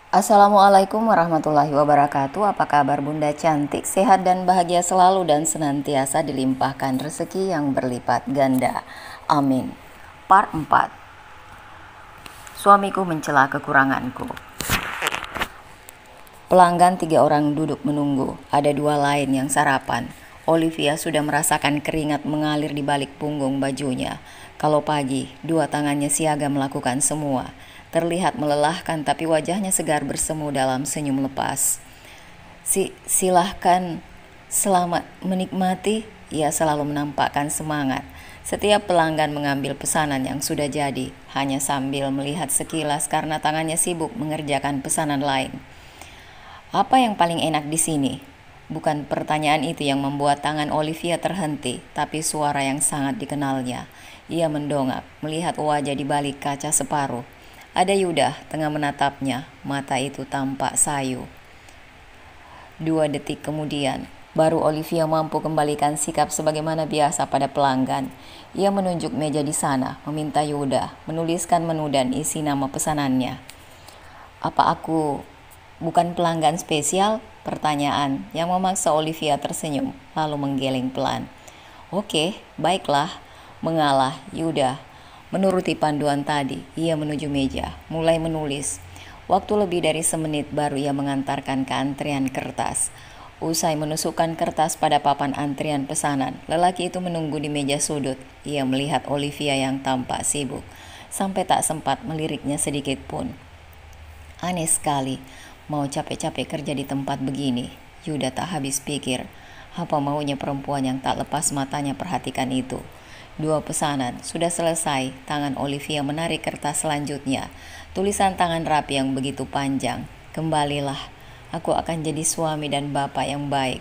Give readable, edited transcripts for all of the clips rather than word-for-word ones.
Assalamualaikum warahmatullahi wabarakatuh. Apa kabar Bunda cantik? Sehat dan bahagia selalu dan senantiasa dilimpahkan rezeki yang berlipat ganda. Amin. Part 4. Suamiku mencela kekuranganku. Pelanggan 3 orang duduk menunggu. Ada 2 lain yang sarapan. Olivia sudah merasakan keringat mengalir di balik punggung bajunya. Kalau pagi, 2 tangannya siaga melakukan semua. Terlihat melelahkan tapi wajahnya segar bersemu dalam senyum lepas. Silahkan, selamat menikmati. Ia selalu menampakkan semangat. Setiap pelanggan mengambil pesanan yang sudah jadi, hanya sambil melihat sekilas karena tangannya sibuk mengerjakan pesanan lain. Apa yang paling enak di sini? Bukan pertanyaan itu yang membuat tangan Olivia terhenti, tapi suara yang sangat dikenalnya. Ia mendongak, melihat wajah di balik kaca separuh. Ada Yuda tengah menatapnya, mata itu tampak sayu. 2 detik kemudian, baru Olivia mampu kembalikan sikap sebagaimana biasa pada pelanggan. Ia menunjuk meja di sana, meminta Yuda menuliskan menu dan isi nama pesanannya. Apa aku bukan pelanggan spesial? Pertanyaan yang memaksa Olivia tersenyum, lalu menggeleng pelan. Oke, baiklah, mengalah Yuda. Menuruti panduan tadi, ia menuju meja, mulai menulis. Waktu lebih dari semenit baru ia mengantarkan ke antrian kertas. Usai menusukkan kertas pada papan antrian pesanan, lelaki itu menunggu di meja sudut. Ia melihat Olivia yang tampak sibuk, sampai tak sempat meliriknya sedikit pun. Aneh sekali, mau capek-capek kerja di tempat begini. Yuda tak habis pikir, apa maunya perempuan yang tak lepas matanya perhatikan itu. 2 pesanan sudah selesai, tangan Olivia menarik kertas selanjutnya. Tulisan tangan rapi yang begitu panjang. Kembalilah, aku akan jadi suami dan bapak yang baik.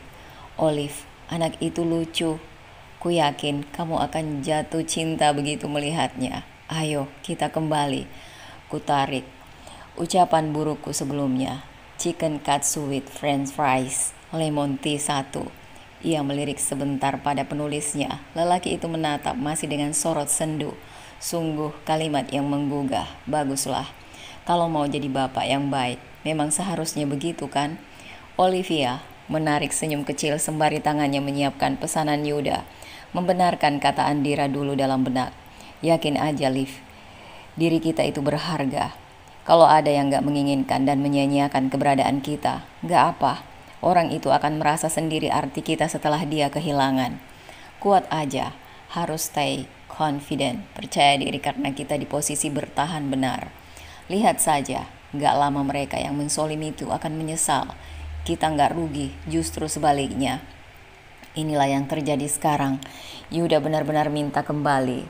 Olive, anak itu lucu. Ku yakin kamu akan jatuh cinta begitu melihatnya. Ayo, kita kembali. Ku tarik ucapan burukku sebelumnya. Chicken katsu with french fries, lemon tea 1. Ia melirik sebentar pada penulisnya. Lelaki itu menatap masih dengan sorot sendu. Sungguh kalimat yang menggugah. Baguslah. Kalau mau jadi bapak yang baik, memang seharusnya begitu kan? Olivia menarik senyum kecil sembari tangannya menyiapkan pesanan Yuda. Membenarkan kata Andira dulu dalam benak. Yakin aja, Liv. Diri kita itu berharga. Kalau ada yang gak menginginkan dan menyia-nyiakan keberadaan kita, gak apa. Orang itu akan merasa sendiri arti kita setelah dia kehilangan. Kuat aja, harus stay confident, percaya diri karena kita di posisi bertahan benar. Lihat saja, gak lama mereka yang mensolimi itu akan menyesal. Kita gak rugi, justru sebaliknya. Inilah yang terjadi sekarang. Yuda benar-benar minta kembali.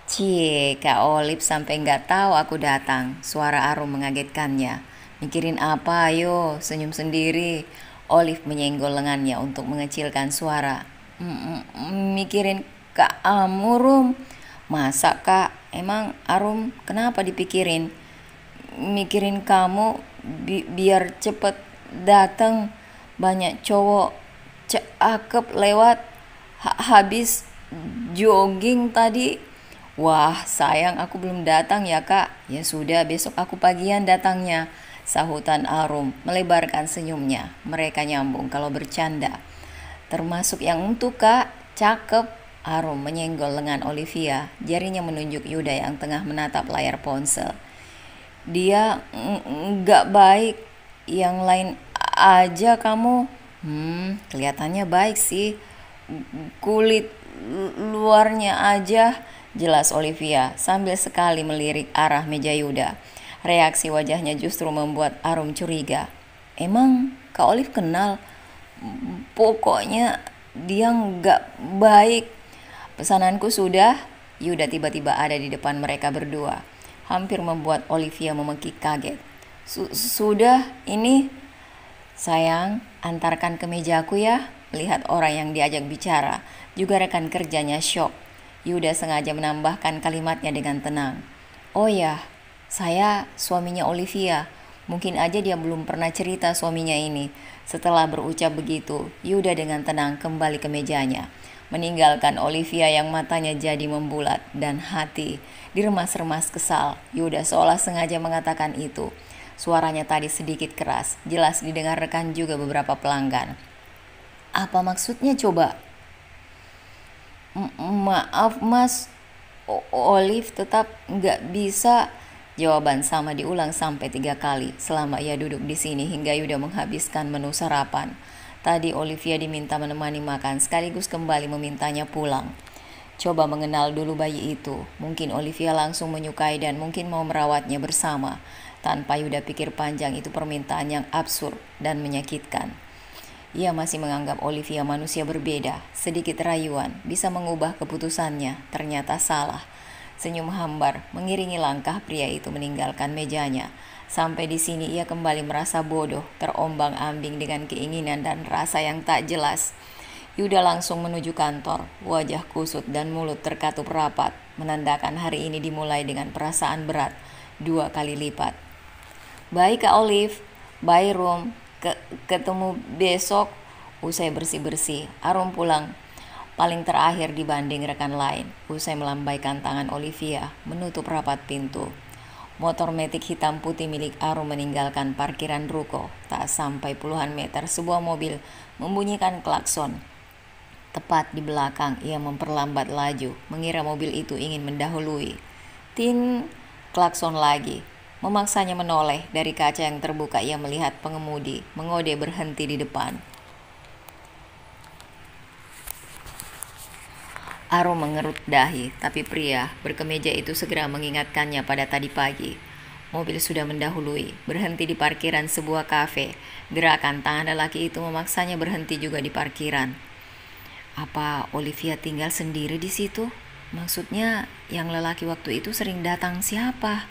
Cie, Kak Olive sampai gak tahu aku datang. Suara Arum mengagetkannya. Mikirin apa, ayo, senyum sendiri. Olive menyenggol lengannya untuk mengecilkan suara. Mikirin Kak Amurum. Masa Kak? Emang Arum kenapa dipikirin? Mikirin kamu biar cepet dateng. Banyak cowok cakep lewat. Habis jogging tadi. Wah, sayang aku belum datang ya Kak. Ya sudah, besok aku pagian datangnya. Sahutan Arum melebarkan senyumnya. Mereka nyambung kalau bercanda. Termasuk yang untuk Kak, cakep. Arum menyenggol lengan Olivia. Jarinya menunjuk Yuda yang tengah menatap layar ponsel. Dia nggak baik. Yang lain aja kamu. Kelihatannya baik sih. Kulit luarnya aja, jelas Olivia sambil sekali melirik arah meja Yuda. Reaksi wajahnya justru membuat Arum curiga. Emang Kak Olive kenal? Pokoknya dia nggak baik. Pesananku sudah. Yuda tiba-tiba ada di depan mereka berdua, hampir membuat Olivia memekik kaget. Sudah, ini sayang, antarkan ke mejaku ya. Melihat orang yang diajak bicara, juga rekan kerjanya syok. Yuda sengaja menambahkan kalimatnya dengan tenang. Oh ya, saya suaminya Olivia. Mungkin aja dia belum pernah cerita suaminya ini. Setelah berucap begitu, Yuda dengan tenang kembali ke mejanya, meninggalkan Olivia yang matanya jadi membulat dan hati diremas-remas kesal. Yuda seolah sengaja mengatakan itu Suaranya tadi sedikit keras, jelas didengar rekan juga beberapa pelanggan. Apa maksudnya coba? Maaf mas, Olive tetap nggak bisa. Jawaban sama diulang sampai 3 kali selama ia duduk di sini hingga Yuda menghabiskan menu sarapan. Tadi Olivia diminta menemani makan sekaligus kembali memintanya pulang. Coba mengenal dulu bayi itu. Mungkin Olivia langsung menyukai dan mungkin mau merawatnya bersama. Tanpa Yuda pikir panjang, itu permintaan yang absurd dan menyakitkan. Ia masih menganggap Olivia manusia berbeda. Sedikit rayuan bisa mengubah keputusannya. Ternyata salah. Senyum hambar mengiringi langkah pria itu meninggalkan mejanya. Sampai di sini ia kembali merasa bodoh, terombang-ambing dengan keinginan dan rasa yang tak jelas. Yuda langsung menuju kantor, wajah kusut dan mulut terkatup rapat, menandakan hari ini dimulai dengan perasaan berat 2 kali lipat. Baik Kak Olive, bye Rum, ketemu besok. Usai bersih-bersih, Arum pulang paling terakhir dibanding rekan lain. Usai melambaikan tangan Olivia, menutup rapat pintu. Motor metik hitam putih milik Arum meninggalkan parkiran ruko. Tak sampai puluhan meter, sebuah mobil membunyikan klakson. Tepat di belakang, ia memperlambat laju, mengira mobil itu ingin mendahului. Tin, klakson lagi. Memaksanya menoleh dari kaca yang terbuka, ia melihat pengemudi mengode berhenti di depan. Arum mengerut dahi, tapi pria berkemeja itu segera mengingatkannya pada tadi pagi. Mobil sudah mendahului, berhenti di parkiran sebuah kafe. Gerakan tangan lelaki itu memaksanya berhenti juga di parkiran. Apa Olivia tinggal sendiri di situ? Maksudnya yang lelaki waktu itu sering datang siapa?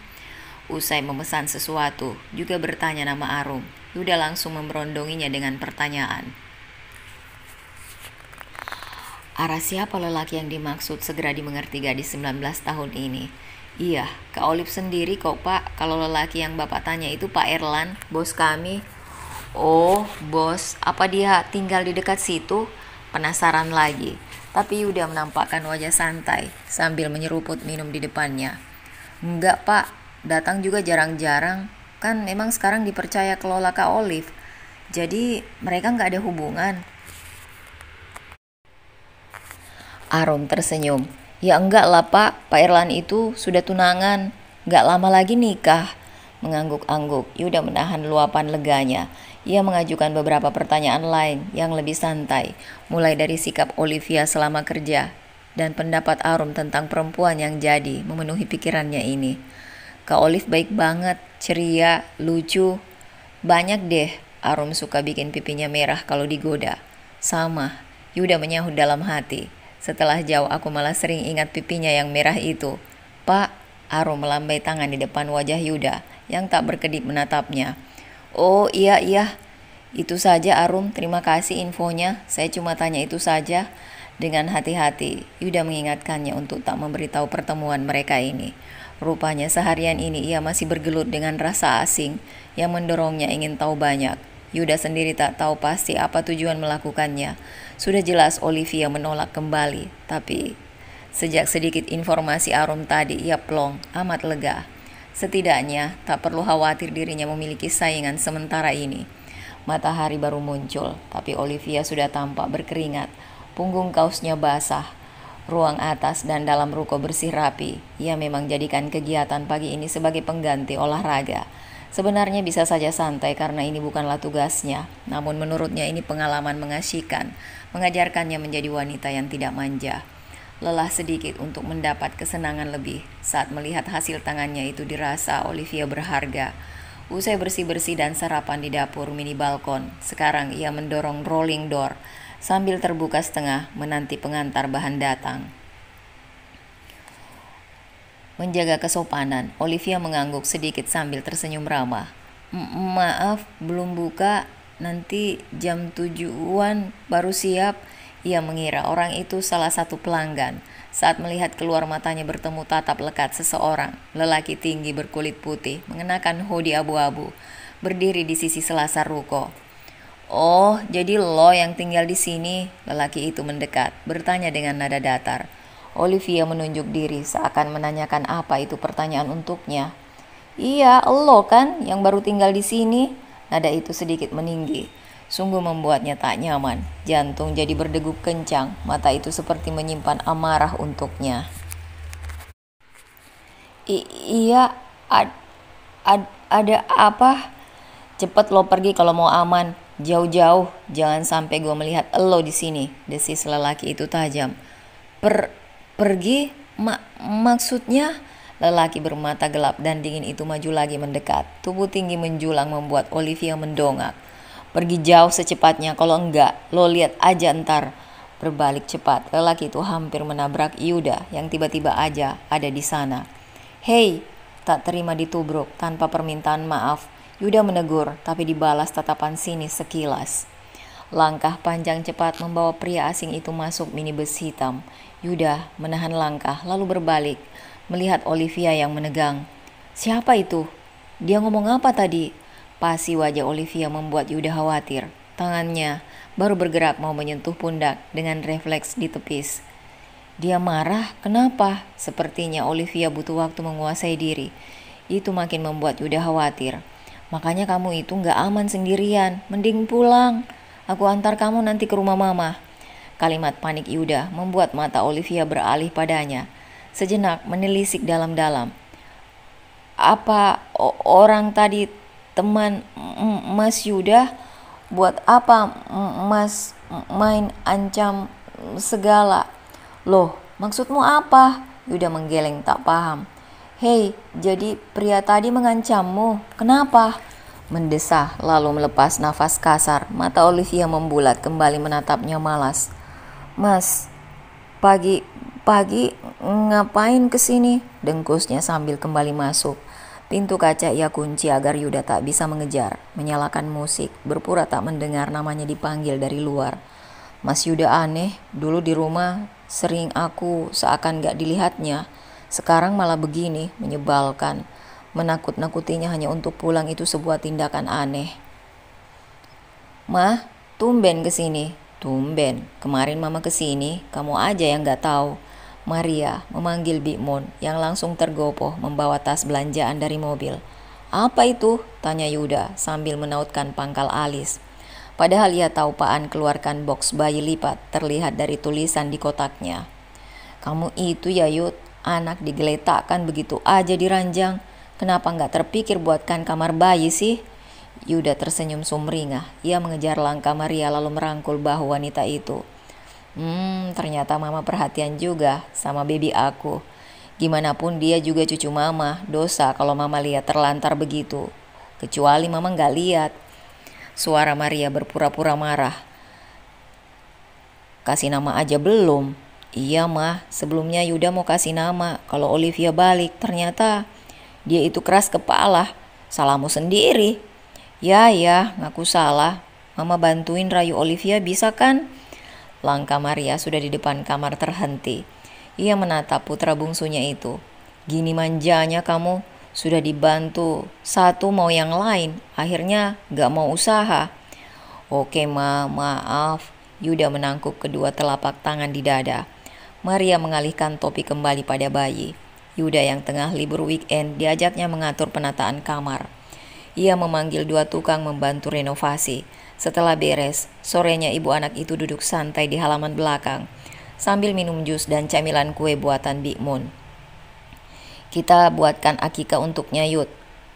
Usai memesan sesuatu, juga bertanya nama Arum. Yuda langsung memberondonginya dengan pertanyaan. Arah siapa lelaki yang dimaksud? Segera dimengerti gadis 19 tahun ini. Iya, Kak Olive sendiri kok Pak. Kalau lelaki yang Bapak tanya itu Pak Erlan, bos kami. Oh, bos, apa dia tinggal di dekat situ? Penasaran lagi, tapi Yuda menampakkan wajah santai sambil menyeruput minum di depannya. Enggak Pak, datang juga jarang-jarang. Kan memang sekarang dipercaya kelola Kak Olive. Jadi mereka nggak ada hubungan. Arum tersenyum. Ya enggak lah Pak, Pak Erlan itu sudah tunangan. Nggak lama lagi nikah. Mengangguk-angguk, Yuda menahan luapan leganya. Ia mengajukan beberapa pertanyaan lain yang lebih santai, mulai dari sikap Olivia selama kerja dan pendapat Arum tentang perempuan yang jadi memenuhi pikirannya ini. Kak Olive baik banget, ceria, lucu. Banyak deh, Arum suka bikin pipinya merah kalau digoda. Sama, Yuda menyahut dalam hati. Setelah jauh aku malah sering ingat pipinya yang merah itu. Pak, Arum melambai tangan di depan wajah Yuda yang tak berkedip menatapnya. Oh iya, itu saja Arum, terima kasih infonya, saya cuma tanya itu saja. Dengan hati-hati, Yuda mengingatkannya untuk tak memberitahu pertemuan mereka ini. Rupanya seharian ini ia masih bergelut dengan rasa asing yang mendorongnya ingin tahu banyak. Yuda sendiri tak tahu pasti apa tujuan melakukannya. Sudah jelas Olivia menolak kembali, tapi sejak sedikit informasi Arum tadi, ia plong, amat lega. Setidaknya tak perlu khawatir dirinya memiliki saingan sementara ini. Matahari baru muncul, tapi Olivia sudah tampak berkeringat. Punggung kaosnya basah. Ruang atas dan dalam ruko bersih rapi. Ia memang jadikan kegiatan pagi ini sebagai pengganti olahraga. Sebenarnya bisa saja santai karena ini bukanlah tugasnya. Namun menurutnya ini pengalaman mengasyikan, mengajarkannya menjadi wanita yang tidak manja. Lelah sedikit untuk mendapat kesenangan lebih. Saat melihat hasil tangannya itu dirasa Olivia berharga. Usai bersih-bersih dan sarapan di dapur mini balkon, sekarang ia mendorong rolling door sambil terbuka setengah menanti pengantar bahan datang. Menjaga kesopanan, Olivia mengangguk sedikit sambil tersenyum ramah. Maaf, belum buka. Nanti jam 7-an baru siap. Ia mengira orang itu salah satu pelanggan. Saat melihat keluar matanya bertemu tatap lekat seseorang, lelaki tinggi berkulit putih, mengenakan hoodie abu-abu, berdiri di sisi selasar ruko. Oh, jadi lo yang tinggal di sini? Lelaki itu mendekat, bertanya dengan nada datar. Olivia menunjuk diri seakan menanyakan apa itu pertanyaan untuknya. Iya, elo kan yang baru tinggal di sini. Nada itu sedikit meninggi. Sungguh membuatnya tak nyaman. Jantung jadi berdegup kencang. Mata itu seperti menyimpan amarah untuknya. Iya, ad- ada apa? Cepet lo pergi kalau mau aman. Jauh-jauh, jangan sampai gue melihat lo di sini. Desis lelaki itu tajam. Per pergi? Maksudnya? Lelaki bermata gelap dan dingin itu maju lagi mendekat. Tubuh tinggi menjulang membuat Olivia mendongak. Pergi jauh secepatnya, kalau enggak, lo lihat aja ntar. Berbalik cepat, lelaki itu hampir menabrak Yuda yang tiba-tiba aja ada di sana. Hei, tak terima ditubruk tanpa permintaan maaf. Yuda menegur, tapi dibalas tatapan sinis sekilas. Langkah panjang cepat membawa pria asing itu masuk minibus hitam. Yuda menahan langkah lalu berbalik, melihat Olivia yang menegang. Siapa itu? Dia ngomong apa tadi? Pasti wajah Olivia membuat Yuda khawatir. Tangannya baru bergerak mau menyentuh pundak dengan refleks ditepis. Dia marah, kenapa? Sepertinya Olivia butuh waktu menguasai diri. Itu makin membuat Yuda khawatir. Makanya kamu itu gak aman sendirian, mending pulang. Aku antar kamu nanti ke rumah mama. Kalimat panik Yuda membuat mata Olivia beralih padanya. Sejenak menelisik dalam-dalam. Apa orang tadi teman Mas Yuda? Buat apa Mas main ancam segala? Loh, maksudmu apa? Yuda menggeleng tak paham. Hei, jadi pria tadi mengancammu. Kenapa? Mendesah lalu melepas nafas kasar. Mata Olivia membulat kembali menatapnya malas. Mas, pagi ngapain kesini? Dengkusnya sambil kembali masuk. Pintu kaca ia kunci agar Yuda tak bisa mengejar. Menyalakan musik, berpura tak mendengar namanya dipanggil dari luar. Mas Yuda aneh, dulu di rumah sering aku seakan gak dilihatnya. Sekarang malah begini, menyebalkan. Menakut-nakutinya hanya untuk pulang itu sebuah tindakan aneh. Mah, tumben kesini. Tumben, kemarin mama kesini, kamu aja yang gak tahu. Maria memanggil Bigmon yang langsung tergopoh membawa tas belanjaan dari mobil. Apa itu? Tanya Yuda sambil menautkan pangkal alis. Padahal ia tahu Paan keluarkan box bayi lipat terlihat dari tulisan di kotaknya. Kamu itu ya Yud, anak digeletakkan begitu aja di ranjang. Kenapa nggak terpikir buatkan kamar bayi sih? Yuda tersenyum sumringah. Ia mengejar langkah Maria lalu merangkul bahu wanita itu. Ternyata mama perhatian juga sama baby aku. Gimana pun dia juga cucu mama. Dosa kalau mama lihat terlantar begitu. Kecuali mama nggak lihat. Suara Maria berpura-pura marah. Kasih nama aja belum. Iya mah, sebelumnya Yuda mau kasih nama. Kalau Olivia balik, ternyata dia itu keras kepala. Salahmu sendiri. Ya, ngaku salah. Mama bantuin rayu Olivia bisa kan? Langkah Maria sudah di depan kamar terhenti. Ia menatap putra bungsunya itu. Gini manjanya kamu, sudah dibantu. Satu mau yang lain, akhirnya gak mau usaha. Oke ma, maaf. Yuda menangkup kedua telapak tangan di dada. Maria mengalihkan topi kembali pada bayi. Yuda yang tengah libur weekend diajaknya mengatur penataan kamar. Ia memanggil 2 tukang membantu renovasi. Setelah beres, sorenya ibu anak itu duduk santai di halaman belakang sambil minum jus dan camilan kue buatan Bigmon. Kita buatkan akikah untuknya Yud.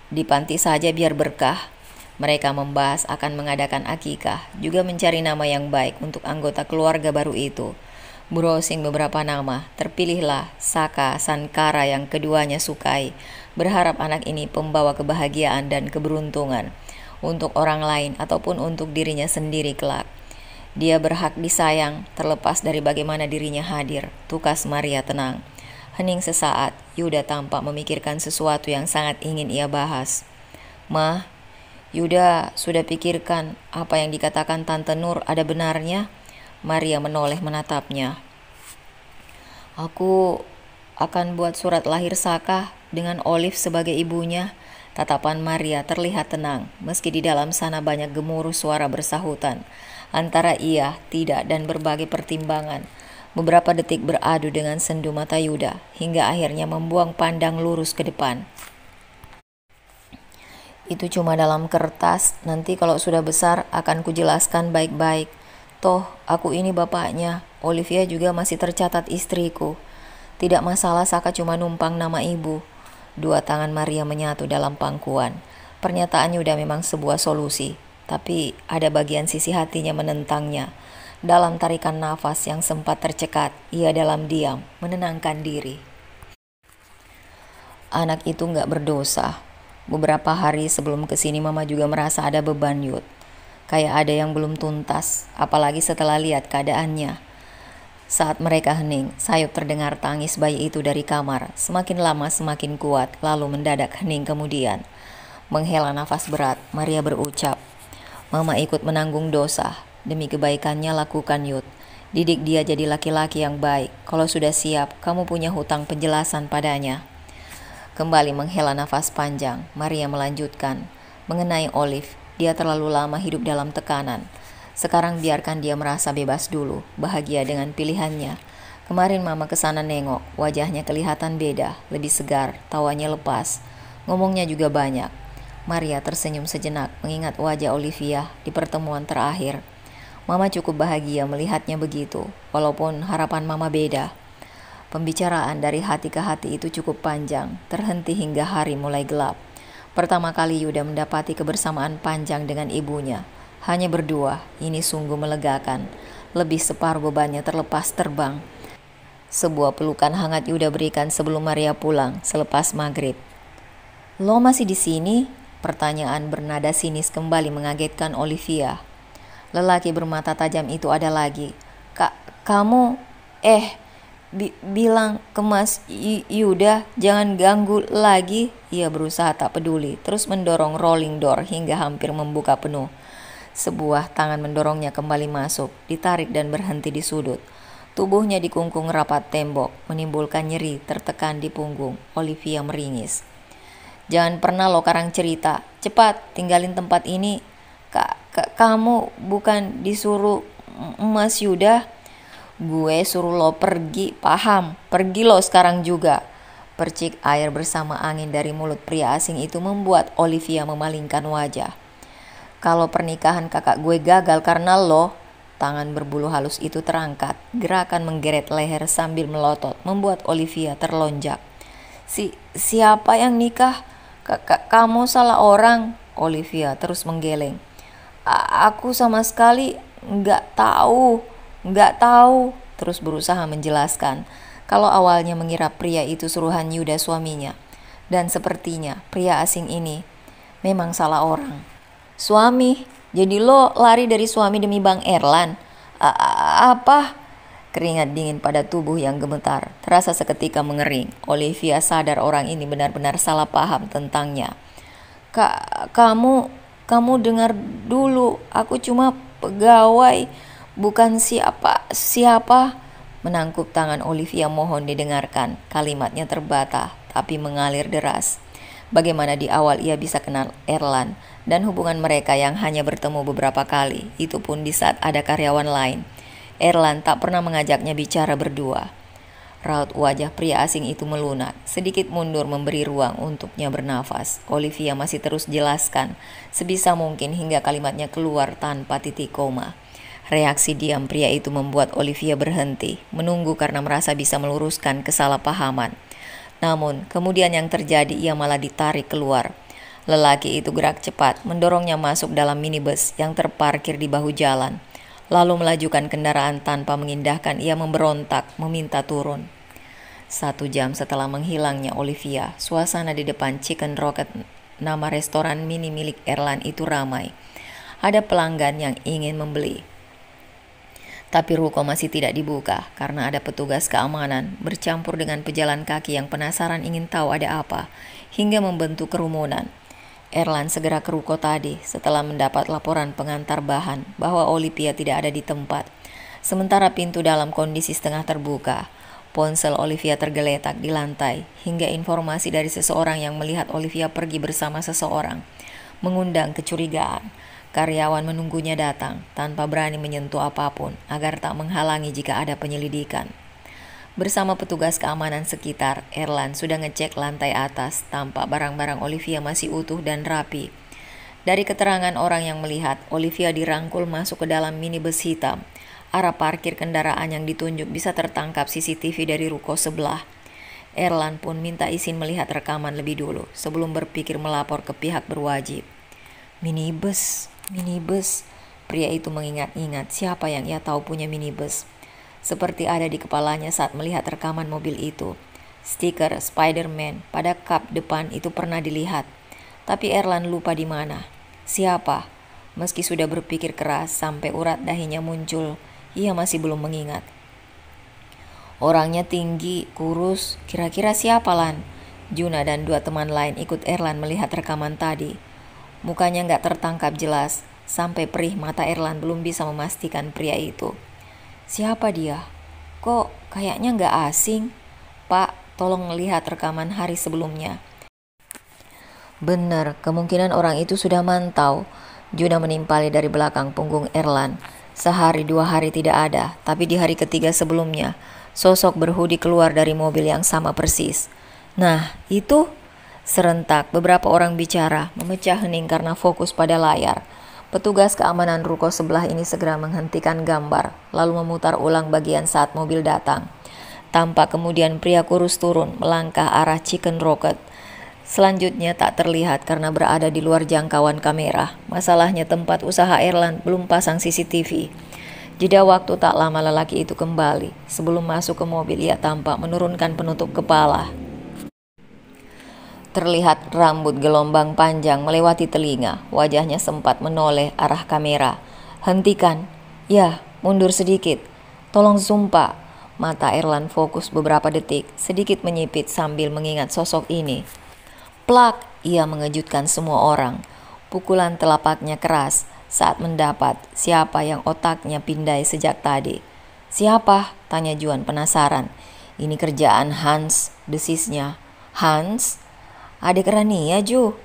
Di panti saja biar berkah. Mereka membahas akan mengadakan akikah, juga mencari nama yang baik untuk anggota keluarga baru itu. Browsing beberapa nama, terpilihlah Saka Sankara yang keduanya sukai. Berharap anak ini pembawa kebahagiaan dan keberuntungan untuk orang lain ataupun untuk dirinya sendiri kelak. Dia berhak disayang terlepas dari bagaimana dirinya hadir. Tukas Maria tenang. Hening sesaat, Yuda tampak memikirkan sesuatu yang sangat ingin ia bahas. Mah, Yuda sudah pikirkan apa yang dikatakan Tante Nur ada benarnya? Maria menoleh menatapnya. Aku akan buat surat lahir Saka dengan Olive sebagai ibunya. Tatapan Maria terlihat tenang, meski di dalam sana banyak gemuruh suara bersahutan. Antara iya, tidak, dan berbagai pertimbangan. Beberapa detik beradu dengan sendu mata Yuda, hingga akhirnya membuang pandang lurus ke depan. Itu cuma dalam kertas, nanti kalau sudah besar akan kujelaskan baik-baik. Toh, aku ini bapaknya, Olivia juga masih tercatat istriku. Tidak masalah Saka cuma numpang nama ibu. Dua tangan Maria menyatu dalam pangkuan. Pernyataannya udah memang sebuah solusi, tapi ada bagian sisi hatinya menentangnya. Dalam tarikan nafas yang sempat tercekat, ia dalam diam, menenangkan diri. Anak itu gak berdosa. Beberapa hari sebelum kesini mama juga merasa ada beban Yud. Kayak ada yang belum tuntas, apalagi setelah lihat keadaannya. Saat mereka hening, sayup terdengar tangis bayi itu dari kamar. Semakin lama semakin kuat, lalu mendadak hening kemudian. Menghela nafas berat, Maria berucap, "Mama ikut menanggung dosa. Demi kebaikannya lakukan Yud. Didik dia jadi laki-laki yang baik. Kalau sudah siap, kamu punya hutang penjelasan padanya." Kembali menghela nafas panjang, Maria melanjutkan. Mengenai Olive, dia terlalu lama hidup dalam tekanan. Sekarang biarkan dia merasa bebas dulu, bahagia dengan pilihannya. Kemarin mama kesana nengok, wajahnya kelihatan beda, lebih segar, tawanya lepas. Ngomongnya juga banyak. Maria tersenyum sejenak mengingat wajah Olivia di pertemuan terakhir. Mama cukup bahagia melihatnya begitu, walaupun harapan mama beda. Pembicaraan dari hati ke hati itu cukup panjang, terhenti hingga hari mulai gelap. Pertama kali Yuda mendapati kebersamaan panjang dengan ibunya. Hanya berdua, ini sungguh melegakan. Lebih separuh bebannya terlepas terbang. Sebuah pelukan hangat Yuda berikan sebelum Maria pulang, selepas maghrib. "Lo masih di sini?" Pertanyaan bernada sinis kembali mengagetkan Olivia. Lelaki bermata tajam itu ada lagi. Kamu, bilang ke Mas Yuda jangan ganggu lagi." Ia berusaha tak peduli, terus mendorong rolling door hingga hampir membuka penuh. Sebuah tangan mendorongnya kembali masuk, ditarik dan berhenti di sudut. Tubuhnya dikungkung rapat tembok, menimbulkan nyeri tertekan di punggung. Olivia meringis. "Jangan pernah lo karang cerita. Cepat, tinggalin tempat ini. Kamu bukan disuruh Mas Yuda. Gue suruh lo pergi, paham? Pergi lo sekarang juga." Percik air bersama angin dari mulut pria asing itu membuat Olivia memalingkan wajah. "Kalau pernikahan kakak gue gagal karena lo," tangan berbulu halus itu terangkat. Gerakan menggeret leher sambil melotot membuat Olivia terlonjak. Siapa yang nikah? Kamu salah orang." Olivia terus menggeleng. Aku sama sekali nggak tahu, terus berusaha menjelaskan. Kalau awalnya mengira pria itu suruhan Yuda suaminya. Dan sepertinya pria asing ini memang salah orang. "Suami? Jadi lo lari dari suami demi Bang Erlan?" Apa? Keringat dingin pada tubuh yang gemetar terasa seketika mengering. Olivia sadar orang ini benar-benar salah paham tentangnya. Kamu dengar dulu, aku cuma pegawai, bukan siapa. Menangkup tangan Olivia mohon didengarkan. Kalimatnya terbata, tapi mengalir deras. Bagaimana di awal ia bisa kenal Erlan dan hubungan mereka yang hanya bertemu beberapa kali, itu pun di saat ada karyawan lain. Erlan tak pernah mengajaknya bicara berdua. Raut wajah pria asing itu melunak, sedikit mundur memberi ruang untuknya bernafas. Olivia masih terus jelaskan, sebisa mungkin hingga kalimatnya keluar tanpa titik koma. Reaksi diam pria itu membuat Olivia berhenti, menunggu karena merasa bisa meluruskan kesalahpahaman. Namun, kemudian yang terjadi ia malah ditarik keluar. Lelaki itu gerak cepat, mendorongnya masuk dalam minibus yang terparkir di bahu jalan. Lalu melajukan kendaraan tanpa mengindahkan, ia memberontak, meminta turun. 1 jam setelah menghilangnya Olivia, suasana di depan Chicken Rocket, nama restoran mini milik Erlan itu ramai. Ada pelanggan yang ingin membeli. Tapi ruko masih tidak dibuka karena ada petugas keamanan bercampur dengan pejalan kaki yang penasaran ingin tahu ada apa, hingga membentuk kerumunan. Erlan segera ke ruko tadi setelah mendapat laporan pengantar bahan bahwa Olivia tidak ada di tempat. Sementara pintu dalam kondisi setengah terbuka. Ponsel Olivia tergeletak di lantai hingga informasi dari seseorang yang melihat Olivia pergi bersama seseorang mengundang kecurigaan. Karyawan menunggunya datang tanpa berani menyentuh apapun agar tak menghalangi jika ada penyelidikan. Bersama petugas keamanan sekitar, Erlan sudah ngecek lantai atas, tampak barang-barang Olivia masih utuh dan rapi. Dari keterangan orang yang melihat, Olivia dirangkul masuk ke dalam minibus hitam. Arah parkir kendaraan yang ditunjuk bisa tertangkap CCTV dari ruko sebelah. Erlan pun minta izin melihat rekaman lebih dulu sebelum berpikir melapor ke pihak berwajib. Minibus. Pria itu mengingat-ingat siapa yang ia tahu punya minibus. Seperti ada di kepalanya saat melihat rekaman mobil itu. Stiker Spider-Man pada kap depan itu pernah dilihat. Tapi Erlan lupa di mana. Siapa? Meski sudah berpikir keras sampai urat dahinya muncul, ia masih belum mengingat. Orangnya tinggi, kurus, kira-kira siapa Lan? Juna dan 2 teman lain ikut Erlan melihat rekaman tadi. Mukanya nggak tertangkap jelas, sampai perih mata Erlan belum bisa memastikan pria itu. Siapa dia? Kok kayaknya nggak asing? Pak, tolong lihat rekaman hari sebelumnya. Benar, kemungkinan orang itu sudah mantau. Juna menimpali dari belakang punggung Erlan. Sehari 2 hari tidak ada, tapi di hari ketiga sebelumnya, sosok berhoodie keluar dari mobil yang sama persis. Nah, itu serentak beberapa orang bicara, memecah hening karena fokus pada layar. Petugas keamanan ruko sebelah ini segera menghentikan gambar, lalu memutar ulang bagian saat mobil datang. Tampak kemudian pria kurus turun melangkah arah Chicken Rocket. Selanjutnya tak terlihat karena berada di luar jangkauan kamera. Masalahnya tempat usaha Erlan belum pasang CCTV. Jeda waktu tak lama lelaki itu kembali. Sebelum masuk ke mobil ia tampak menurunkan penutup kepala. Terlihat rambut gelombang panjang melewati telinga. Wajahnya sempat menoleh arah kamera. Hentikan. Ya, mundur sedikit. Tolong zoom Pak. Mata Erlan fokus beberapa detik, sedikit menyipit sambil mengingat sosok ini. Plak, ia mengejutkan semua orang. Pukulan telapaknya keras saat mendapat siapa yang otaknya pindai sejak tadi. Siapa? Tanya Juan penasaran. Ini kerjaan Hans, desisnya. Hans? Adik Rania, Ju.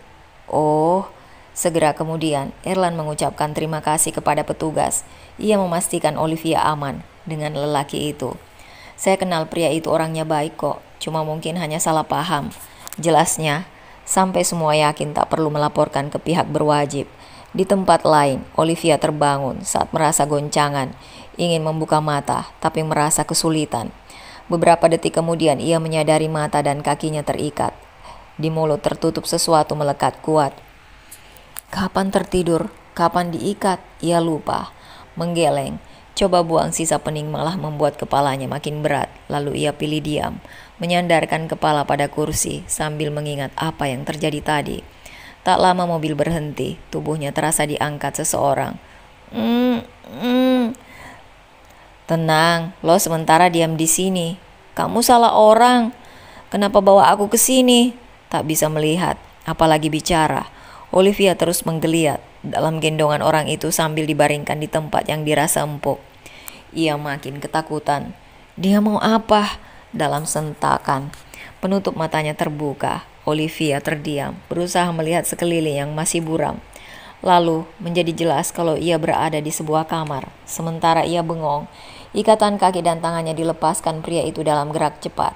Oh, segera kemudian Erlan mengucapkan terima kasih kepada petugas. Ia memastikan Olivia aman dengan lelaki itu. Saya kenal pria itu orangnya baik kok, cuma mungkin hanya salah paham. Jelasnya, sampai semua yakin tak perlu melaporkan ke pihak berwajib. Di tempat lain, Olivia terbangun saat merasa goncangan, ingin membuka mata tapi merasa kesulitan. Beberapa detik kemudian ia menyadari mata dan kakinya terikat. Di mulut tertutup sesuatu melekat kuat. Kapan tertidur? Kapan diikat? Ia lupa. Menggeleng. Coba buang sisa pening malah membuat kepalanya makin berat. Lalu ia pilih diam, menyandarkan kepala pada kursi sambil mengingat apa yang terjadi tadi. Tak lama mobil berhenti. Tubuhnya terasa diangkat seseorang. Tenang, lo sementara diam di sini. Kamu salah orang. Kenapa bawa aku ke sini? Tak bisa melihat, apalagi bicara. Olivia terus menggeliat dalam gendongan orang itu sambil dibaringkan di tempat yang dirasa empuk. Ia makin ketakutan. Dia mau apa? Dalam sentakan. Penutup matanya terbuka. Olivia terdiam, berusaha melihat sekeliling yang masih buram. Lalu menjadi jelas kalau ia berada di sebuah kamar. Sementara ia bengong, ikatan kaki dan tangannya dilepaskan pria itu dalam gerak cepat.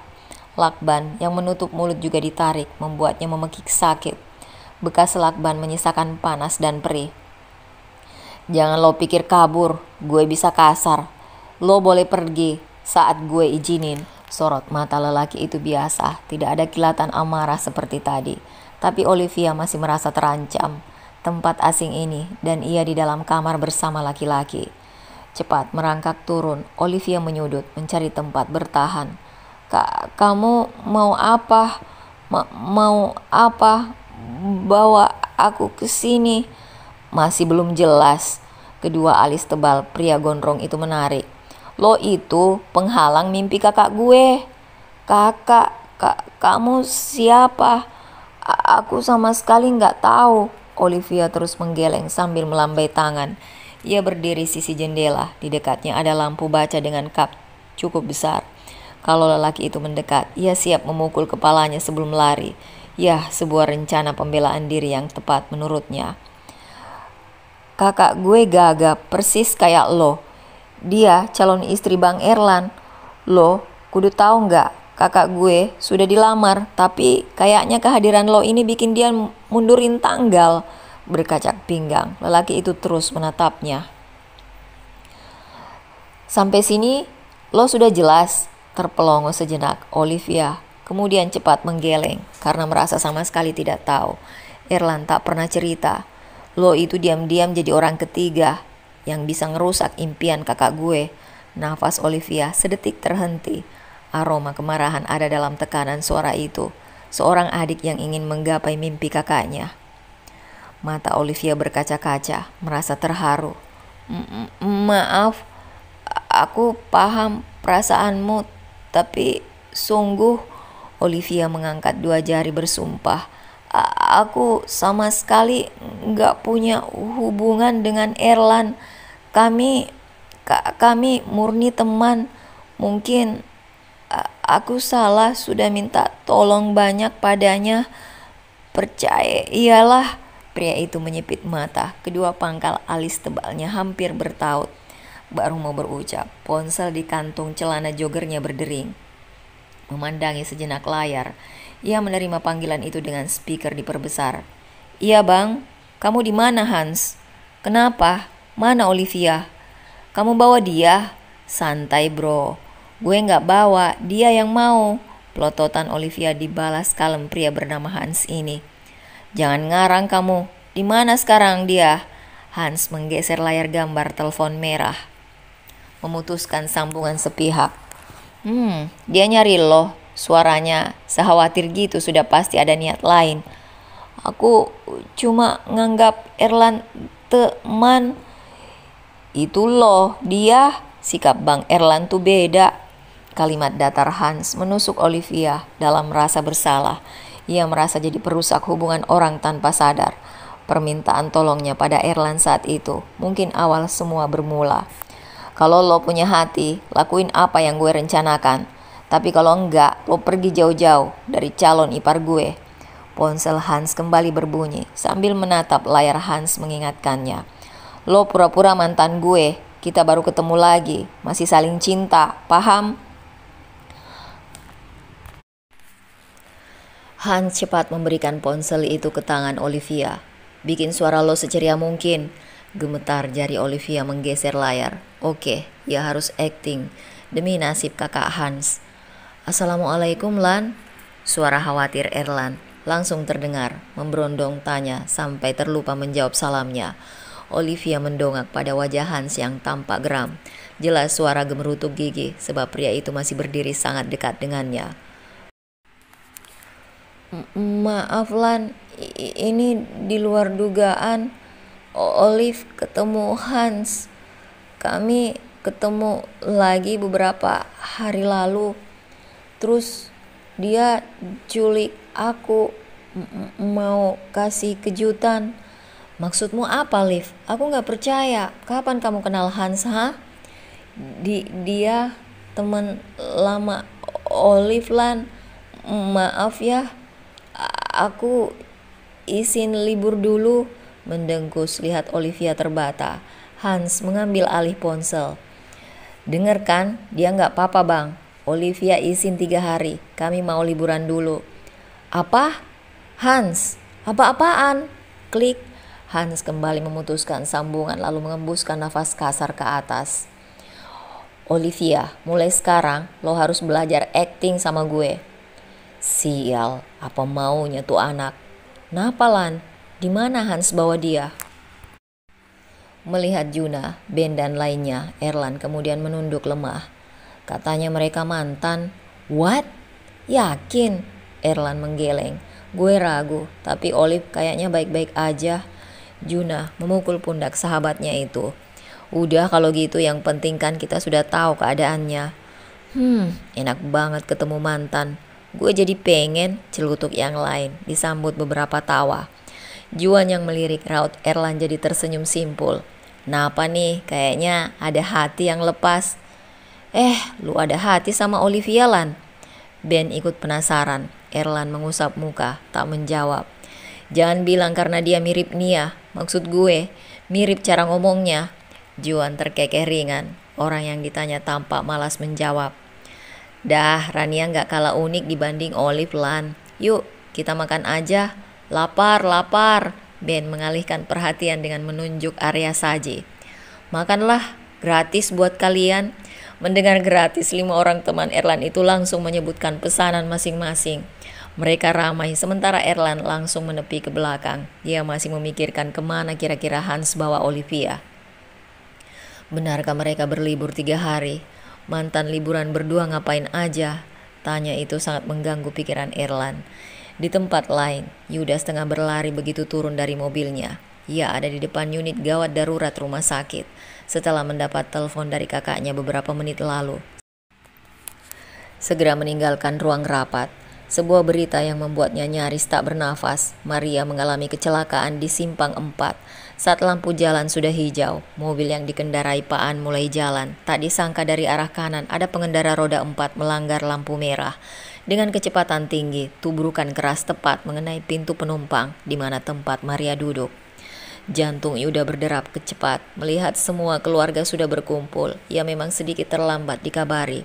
Lakban yang menutup mulut juga ditarik, membuatnya memekik sakit. Bekas lakban menyisakan panas dan perih. Jangan lo pikir kabur, gue bisa kasar. Lo boleh pergi saat gue izinin. Sorot mata lelaki itu biasa, tidak ada kilatan amarah seperti tadi. Tapi Olivia masih merasa terancam. Tempat asing ini dan ia di dalam kamar bersama laki-laki. Cepat merangkak turun, Olivia menyudut mencari tempat bertahan. Kamu mau apa? Mau apa? Bawa aku ke sini. Masih belum jelas. Kedua alis tebal pria gondrong itu menarik. Lo itu penghalang mimpi kakak gue. Kamu siapa? Aku sama sekali nggak tahu. Olivia terus menggeleng sambil melambai tangan. Ia berdiri sisi jendela. Di dekatnya ada lampu baca dengan kap cukup besar. Kalau lelaki itu mendekat, ia siap memukul kepalanya sebelum lari. Ya, sebuah rencana pembelaan diri yang tepat menurutnya. Kakak gue gagap, persis kayak lo. Dia calon istri Bang Erlan. Lo, kudu tahu nggak, kakak gue sudah dilamar, tapi kayaknya kehadiran lo ini bikin dia mundurin tanggal. Berkacak pinggang, lelaki itu terus menatapnya. Sampai sini lo sudah jelas, terpelongo sejenak Olivia. Kemudian cepat menggeleng karena merasa sama sekali tidak tahu. Erlan tak pernah cerita. Lo itu diam-diam jadi orang ketiga yang bisa ngerusak impian kakak gue. Nafas Olivia sedetik terhenti. Aroma kemarahan ada dalam tekanan suara itu. Seorang adik yang ingin menggapai mimpi kakaknya. Mata Olivia berkaca-kaca, merasa terharu. Maaf, aku paham perasaanmu, tapi sungguh, Olivia mengangkat dua jari bersumpah. Aku sama sekali nggak punya hubungan dengan Erlan. Kami murni teman. Mungkin aku salah sudah minta tolong banyak padanya. Percaya, iyalah. Pria itu menyipit mata, kedua pangkal alis tebalnya hampir bertaut. Baru mau berucap, ponsel di kantung celana joggernya berdering. Memandangi sejenak layar, ia menerima panggilan itu dengan speaker diperbesar. Iya bang, kamu di mana Hans? Kenapa? Mana Olivia? Kamu bawa dia? Santai bro, gue gak bawa, dia yang mau. Pelototan Olivia dibalas kalem pria bernama Hans ini. Jangan ngarang kamu, di mana sekarang dia? Hans menggeser layar gambar telepon merah. Memutuskan sambungan sepihak. Dia nyari lo, suaranya sekhawatir gitu, sudah pasti ada niat lain. Aku cuma nganggap Erlan teman. Itu loh, dia. Sikap Bang Erlan tuh beda. Kalimat datar Hans menusuk Olivia dalam rasa bersalah. Ia merasa jadi perusak hubungan orang tanpa sadar. Permintaan tolongnya pada Erlan saat itu mungkin awal semua bermula. Kalau lo punya hati, lakuin apa yang gue rencanakan. Tapi kalau enggak, lo pergi jauh-jauh dari calon ipar gue. Ponsel Hans kembali berbunyi sambil menatap layar Hans mengingatkannya. Lo pura-pura mantan gue, kita baru ketemu lagi, masih saling cinta, paham? Hans cepat memberikan ponsel itu ke tangan Olivia. Bikin suara lo seceria mungkin. Gemetar jari Olivia menggeser layar. Oke, ya harus acting. Demi nasib kakak Hans. Assalamualaikum Lan. Suara khawatir Erlan langsung terdengar. Memberondong tanya sampai terlupa menjawab salamnya. Olivia mendongak pada wajah Hans yang tampak geram. Jelas suara gemerutuk gigi sebab pria itu masih berdiri sangat dekat dengannya. Maaf Lan, ini di luar dugaan. Olive ketemu Hans. Kami ketemu lagi beberapa hari lalu. Terus dia culik aku, mau kasih kejutan. Maksudmu apa, Liv? Aku gak percaya. Kapan kamu kenal Hans, ha? Dia teman lama Olive Lan. Maaf ya. Aku izin libur dulu. Mendengkus lihat Olivia terbata. Hans mengambil alih ponsel. Dengar kan, dia gak apa-apa bang. Olivia izin 3 hari. Kami mau liburan dulu. Apa? Hans, apa-apaan? Klik. Hans kembali memutuskan sambungan lalu mengembuskan nafas kasar ke atas. Olivia, mulai sekarang lo harus belajar acting sama gue. Sial, apa maunya tuh anak? Napa Lan? Di mana Hans bawa dia? Melihat Juna, Ben dan lainnya, Erlan kemudian menunduk lemah. Katanya mereka mantan. What? Yakin? Erlan menggeleng. Gue ragu, tapi Olive kayaknya baik-baik aja. Juna memukul pundak sahabatnya itu. Udah kalau gitu yang penting kan kita sudah tahu keadaannya. Enak banget ketemu mantan. Gue jadi pengen, celutuk yang lain, disambut beberapa tawa. Juan yang melirik raut Erlan jadi tersenyum simpul. Napa nih, kayaknya ada hati yang lepas. Lu ada hati sama Olivia Lan? Ben ikut penasaran. Erlan mengusap muka, tak menjawab. Jangan bilang karena dia mirip Nia. Maksud gue, mirip cara ngomongnya. Juan terkekeh ringan. Orang yang ditanya tampak malas menjawab. Dah, Rania nggak kalah unik dibanding Olive Lan. Yuk, kita makan aja. Lapar, lapar. Ben mengalihkan perhatian dengan menunjuk area saji. Makanlah, gratis buat kalian. Mendengar gratis, 5 orang teman Erlan itu langsung menyebutkan pesanan masing-masing. Mereka ramai, sementara Erlan langsung menepi ke belakang. Dia masih memikirkan kemana kira-kira Hans bawa Olivia. Benarkah mereka berlibur 3 hari? Mantan liburan berdua ngapain aja? Tanya itu sangat mengganggu pikiran Erlan. Di tempat lain, Yuda setengah berlari begitu turun dari mobilnya. Ia ada di depan unit gawat darurat rumah sakit. Setelah mendapat telepon dari kakaknya beberapa menit lalu, segera meninggalkan ruang rapat. Sebuah berita yang membuatnya nyaris tak bernafas. Maria mengalami kecelakaan di Simpang 4. Saat lampu jalan sudah hijau, mobil yang dikendarai Paan mulai jalan. Tak disangka dari arah kanan ada pengendara roda 4 melanggar lampu merah. Dengan kecepatan tinggi, tubrukan keras tepat mengenai pintu penumpang di mana tempat Maria duduk. Jantung Yuda berderap kecepat. Melihat semua keluarga sudah berkumpul, ia memang sedikit terlambat dikabari.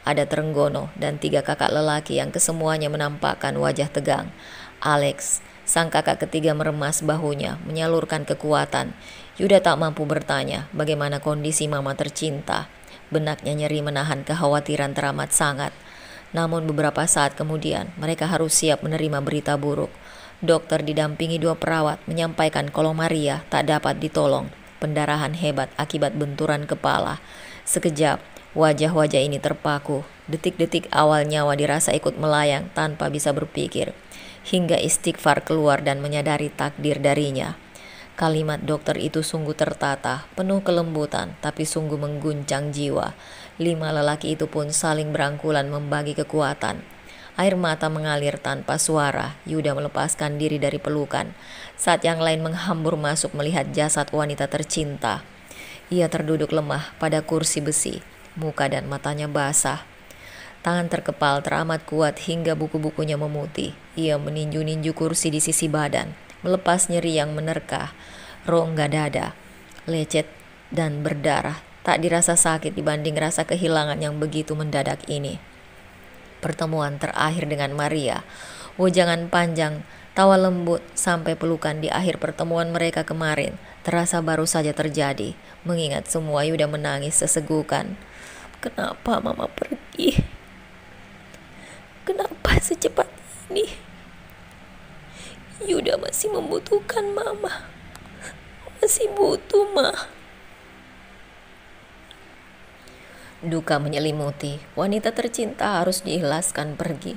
Ada Trenggono dan 3 kakak lelaki yang kesemuanya menampakkan wajah tegang. Alex, sang kakak ketiga, meremas bahunya, menyalurkan kekuatan. Yuda tak mampu bertanya bagaimana kondisi mama tercinta. Benaknya nyeri menahan kekhawatiran teramat sangat. Namun beberapa saat kemudian, mereka harus siap menerima berita buruk. Dokter didampingi 2 perawat menyampaikan kalau Maria tak dapat ditolong. Pendarahan hebat akibat benturan kepala. Sekejap, wajah-wajah ini terpaku. Detik-detik awal nyawa dirasa ikut melayang tanpa bisa berpikir. Hingga istighfar keluar dan menyadari takdir darinya. Kalimat dokter itu sungguh tertata, penuh kelembutan, tapi sungguh mengguncang jiwa. 5 lelaki itu pun saling berangkulan membagi kekuatan. Air mata mengalir tanpa suara. Yuda melepaskan diri dari pelukan. Saat yang lain menghambur masuk melihat jasad wanita tercinta. Ia terduduk lemah pada kursi besi. Muka dan matanya basah. Tangan terkepal teramat kuat hingga buku-bukunya memutih. Ia meninju-ninju kursi di sisi badan, melepas nyeri yang menerkah. Rongga dada, lecet dan berdarah. Tak dirasa sakit dibanding rasa kehilangan yang begitu mendadak ini. Pertemuan terakhir dengan Maria, wejangan panjang, tawa lembut, sampai pelukan di akhir pertemuan mereka kemarin terasa baru saja terjadi. Mengingat semua, Yuda menangis sesegukan. Kenapa mama pergi? Kenapa secepat ini? Yuda masih membutuhkan mama. Masih butuh, Ma. Duka menyelimuti. Wanita tercinta harus diikhlaskan pergi.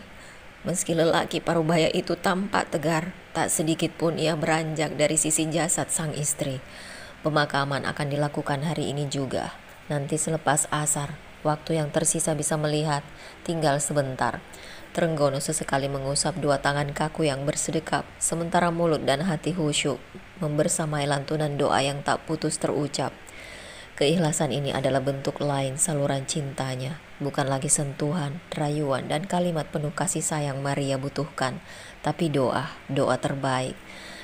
Meski lelaki parubaya itu tampak tegar, tak sedikit pun ia beranjak dari sisi jasad sang istri. Pemakaman akan dilakukan hari ini juga. Nanti selepas asar, waktu yang tersisa bisa melihat, tinggal sebentar. Trenggono sesekali mengusap 2 tangan kaku yang bersedekap, sementara mulut dan hati khusyuk membersamai lantunan doa yang tak putus terucap. Keikhlasan ini adalah bentuk lain saluran cintanya, bukan lagi sentuhan, rayuan, dan kalimat penuh kasih sayang Maria butuhkan, tapi doa terbaik,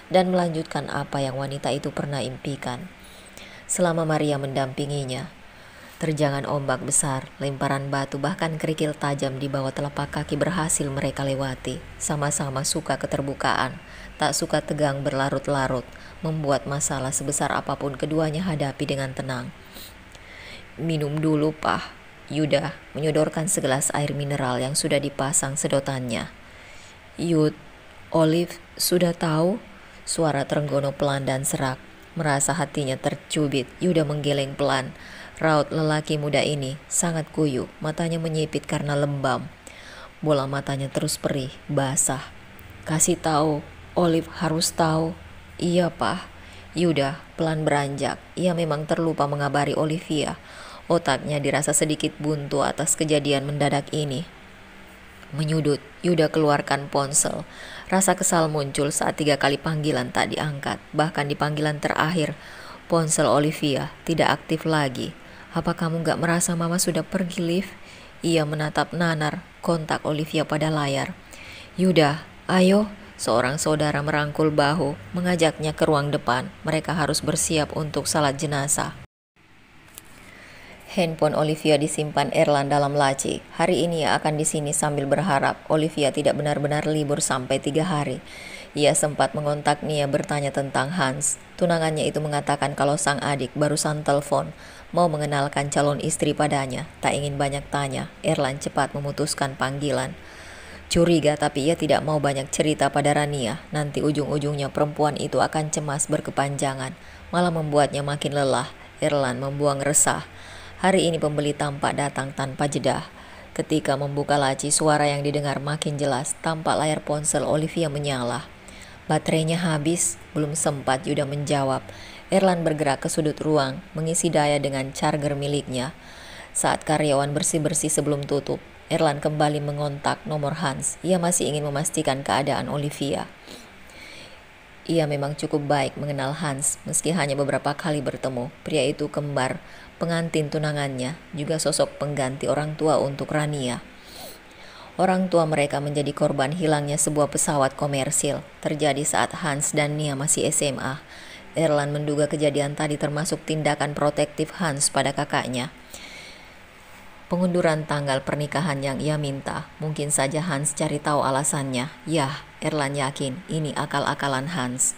dan melanjutkan apa yang wanita itu pernah impikan. Selama Maria mendampinginya, terjangan ombak besar, lemparan batu, bahkan kerikil tajam di bawah telapak kaki berhasil mereka lewati. Sama-sama suka keterbukaan, tak suka tegang berlarut-larut, membuat masalah sebesar apapun keduanya hadapi dengan tenang. Minum dulu, Pak. Yuda menyodorkan segelas air mineral yang sudah dipasang sedotannya. Yud, Olive sudah tahu? Suara Trenggono pelan dan serak. Merasa hatinya tercubit, Yuda menggeleng pelan. Raut lelaki muda ini sangat kuyu, matanya menyipit karena lembam. Bola matanya terus perih, basah. Kasih tahu, Olive harus tahu. Iya, Pak. Yuda pelan beranjak. Ia memang terlupa mengabari Olivia. Otaknya dirasa sedikit buntu atas kejadian mendadak ini. Menyudut, Yuda keluarkan ponsel. Rasa kesal muncul saat 3 kali panggilan tak diangkat. Bahkan di panggilan terakhir, ponsel Olivia tidak aktif lagi. Apa kamu gak merasa mama sudah pergi, Liv? Ia menatap nanar kontak Olivia pada layar. Yuda, ayo. Seorang saudara merangkul bahu, mengajaknya ke ruang depan. Mereka harus bersiap untuk salat jenazah. Handphone Olivia disimpan Erlan dalam laci. Hari ini ia akan di sini sambil berharap Olivia tidak benar-benar libur sampai 3 hari. Ia sempat mengontak Nia bertanya tentang Hans. Tunangannya itu mengatakan kalau sang adik barusan telepon, mau mengenalkan calon istri padanya. Tak ingin banyak tanya, Erlan cepat memutuskan panggilan. Curiga tapi ia tidak mau banyak cerita pada Rania. Nanti ujung-ujungnya perempuan itu akan cemas berkepanjangan, malah membuatnya makin lelah. Erlan membuang resah. Hari ini pembeli tampak datang tanpa jeda. Ketika membuka laci, suara yang didengar makin jelas. Tampak layar ponsel Olivia menyala. Baterainya habis, belum sempat Yuda menjawab. Erlan bergerak ke sudut ruang, mengisi daya dengan charger miliknya. Saat karyawan bersih-bersih sebelum tutup, Erlan kembali mengontak nomor Hans. Ia masih ingin memastikan keadaan Olivia. Ia memang cukup baik mengenal Hans, meski hanya beberapa kali bertemu. Pria itu kembar, pengantin tunangannya, juga sosok pengganti orang tua untuk Rania. Orang tua mereka menjadi korban hilangnya sebuah pesawat komersil. Terjadi saat Hans dan Nia masih SMA. Erlan menduga kejadian tadi termasuk tindakan protektif Hans pada kakaknya. Pengunduran tanggal pernikahan yang ia minta. Mungkin saja Hans cari tahu alasannya. Yah, Erlan yakin ini akal-akalan Hans.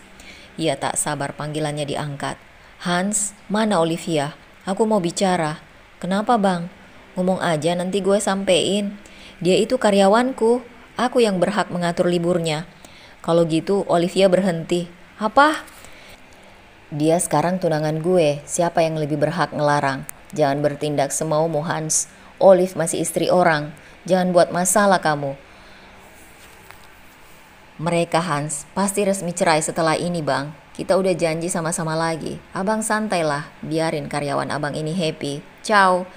Ia tak sabar panggilannya diangkat. Hans, mana Olivia? Aku mau bicara. Kenapa bang? Ngomong aja nanti gue sampein. Dia itu karyawanku. Aku yang berhak mengatur liburnya. Kalau gitu Olivia berhenti. Apa? Dia sekarang tunangan gue. Siapa yang lebih berhak ngelarang? Jangan bertindak semaumu Hans. Olive masih istri orang. Jangan buat masalah kamu. Mereka Hans pasti resmi cerai setelah ini bang. Kita udah janji sama-sama lagi. Abang santailah. Biarin karyawan abang ini happy. Ciao.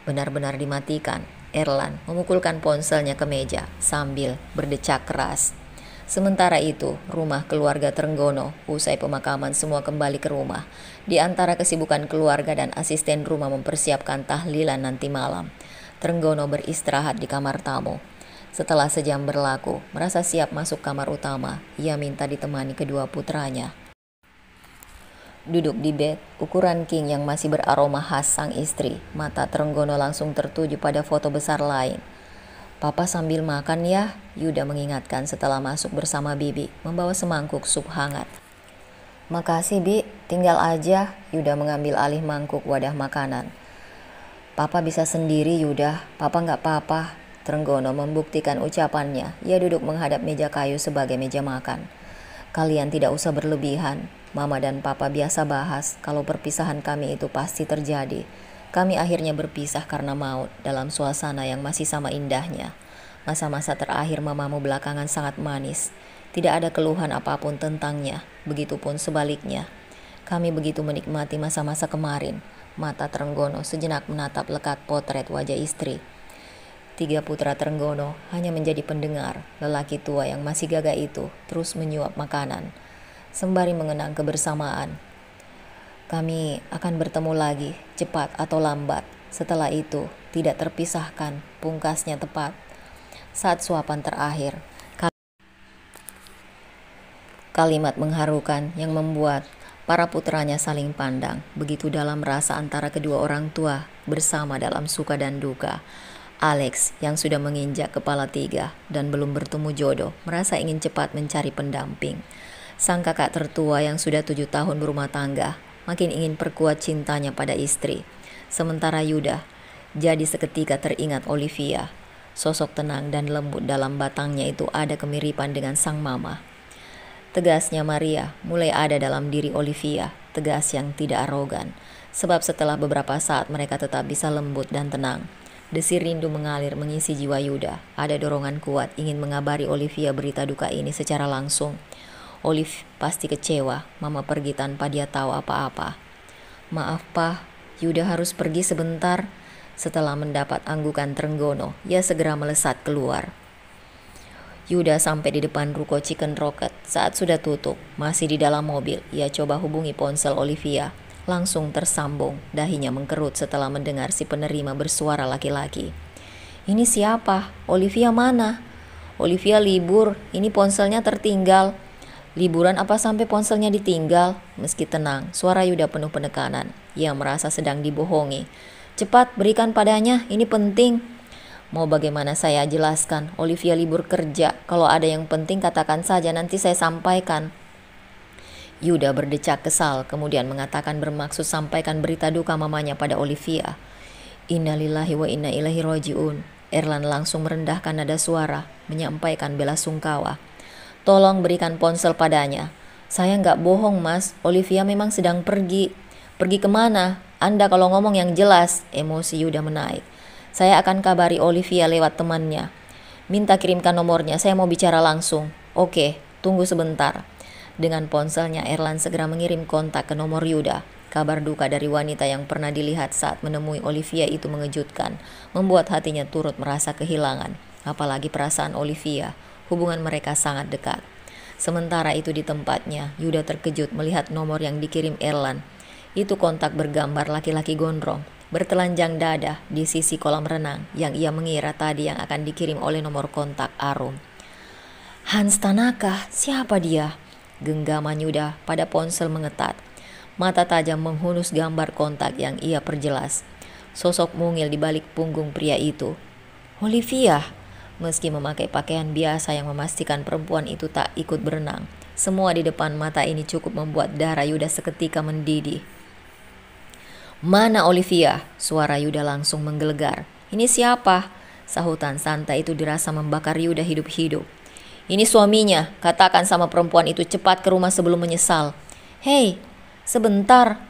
Benar-benar dimatikan. Erlan memukulkan ponselnya ke meja sambil berdecak keras. Sementara itu, rumah keluarga Trenggono, usai pemakaman semua kembali ke rumah. Di antara kesibukan keluarga dan asisten rumah mempersiapkan tahlilan nanti malam, Trenggono beristirahat di kamar tamu. Setelah sejam berlaku, merasa siap masuk kamar utama, ia minta ditemani kedua putranya. Duduk di bed, ukuran king yang masih beraroma khas sang istri, mata Trenggono langsung tertuju pada foto besar lain. Papa sambil makan ya, Yuda mengingatkan setelah masuk bersama Bibi, membawa semangkuk sup hangat. Makasih Bi, tinggal aja, Yuda mengambil alih mangkuk wadah makanan. Papa bisa sendiri Yuda, Papa nggak apa-apa. Trenggono membuktikan ucapannya, ia duduk menghadap meja kayu sebagai meja makan. Kalian tidak usah berlebihan, Mama dan Papa biasa bahas kalau perpisahan kami itu pasti terjadi. Kami akhirnya berpisah karena maut dalam suasana yang masih sama indahnya. Masa-masa terakhir mamamu belakangan sangat manis. Tidak ada keluhan apapun tentangnya, begitupun sebaliknya. Kami begitu menikmati masa-masa kemarin. Mata Trenggono sejenak menatap lekat potret wajah istri. 3 putra Trenggono hanya menjadi pendengar. Lelaki tua yang masih gagah itu terus menyuap makanan, sembari mengenang kebersamaan. Kami akan bertemu lagi, cepat atau lambat. Setelah itu, tidak terpisahkan, pungkasnya tepat. Saat suapan terakhir, kalimat mengharukan yang membuat para putranya saling pandang. Begitu dalam rasa antara kedua orang tua, bersama dalam suka dan duka. Alex yang sudah menginjak kepala 3 dan belum bertemu jodoh, merasa ingin cepat mencari pendamping. Sang kakak tertua yang sudah 7 tahun berumah tangga, makin ingin perkuat cintanya pada istri. Sementara Yuda jadi seketika teringat Olivia. Sosok tenang dan lembut dalam batangnya itu ada kemiripan dengan sang mama. Tegasnya Maria mulai ada dalam diri Olivia, tegas yang tidak arogan. Sebab setelah beberapa saat mereka tetap bisa lembut dan tenang. Desir rindu mengalir mengisi jiwa Yuda. Ada dorongan kuat ingin mengabari Olivia berita duka ini secara langsung. Olive pasti kecewa, mama pergi tanpa dia tahu apa-apa. Maaf Pak, Yuda harus pergi sebentar. Setelah mendapat anggukan Trenggono, ia segera melesat keluar. Yuda sampai di depan ruko Chicken Rocket. Saat sudah tutup, masih di dalam mobil, ia coba hubungi ponsel Olivia. Langsung tersambung, dahinya mengkerut setelah mendengar si penerima bersuara laki-laki. Ini siapa? Olivia mana? Olivia libur, ini ponselnya tertinggal. Liburan apa sampai ponselnya ditinggal? Meski tenang, suara Yuda penuh penekanan. Ia merasa sedang dibohongi. Cepat berikan padanya, ini penting. Mau bagaimana saya jelaskan? Olivia libur kerja. Kalau ada yang penting katakan saja, nanti saya sampaikan. Yuda berdecak kesal, kemudian mengatakan bermaksud sampaikan berita duka mamanya pada Olivia. Innalillahi wa inna ilaihi rajiun. Erlan langsung merendahkan nada suara, menyampaikan bela sungkawa. Tolong berikan ponsel padanya. Saya nggak bohong, Mas. Olivia memang sedang pergi. Pergi kemana? Anda kalau ngomong yang jelas. Emosi Yuda menaik. Saya akan kabari Olivia lewat temannya. Minta kirimkan nomornya, saya mau bicara langsung. Oke, tunggu sebentar. Dengan ponselnya, Erlan segera mengirim kontak ke nomor Yuda. Kabar duka dari wanita yang pernah dilihat saat menemui Olivia itu mengejutkan, membuat hatinya turut merasa kehilangan. Apalagi perasaan Olivia, hubungan mereka sangat dekat. Sementara itu di tempatnya, Yuda terkejut melihat nomor yang dikirim Erlan. Itu kontak bergambar laki-laki gondrong, bertelanjang dada di sisi kolam renang yang ia mengira tadi yang akan dikirim oleh nomor kontak Arum. Hans Tanaka, siapa dia? Genggaman Yuda pada ponsel mengetat. Mata tajam menghunus gambar kontak yang ia perjelas. Sosok mungil di balik punggung pria itu. Olivia, meski memakai pakaian biasa yang memastikan perempuan itu tak ikut berenang, semua di depan mata ini cukup membuat darah Yuda seketika mendidih. Mana Olivia? Suara Yuda langsung menggelegar. Ini siapa? Sahutan santai itu dirasa membakar Yuda hidup-hidup. Ini suaminya, katakan sama perempuan itu cepat ke rumah sebelum menyesal. Hei, sebentar.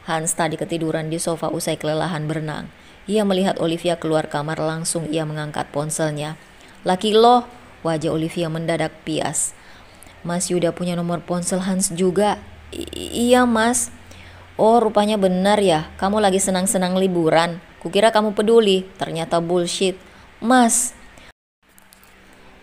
Hans tadi ketiduran di sofa usai kelelahan berenang. Ia melihat Olivia keluar kamar, langsung ia mengangkat ponselnya. Laki lo, wajah Olivia mendadak pias. Mas Yuda punya nomor ponsel Hans juga. Iya mas. Oh rupanya benar ya, kamu lagi senang-senang liburan. Kukira kamu peduli, ternyata bullshit. Mas,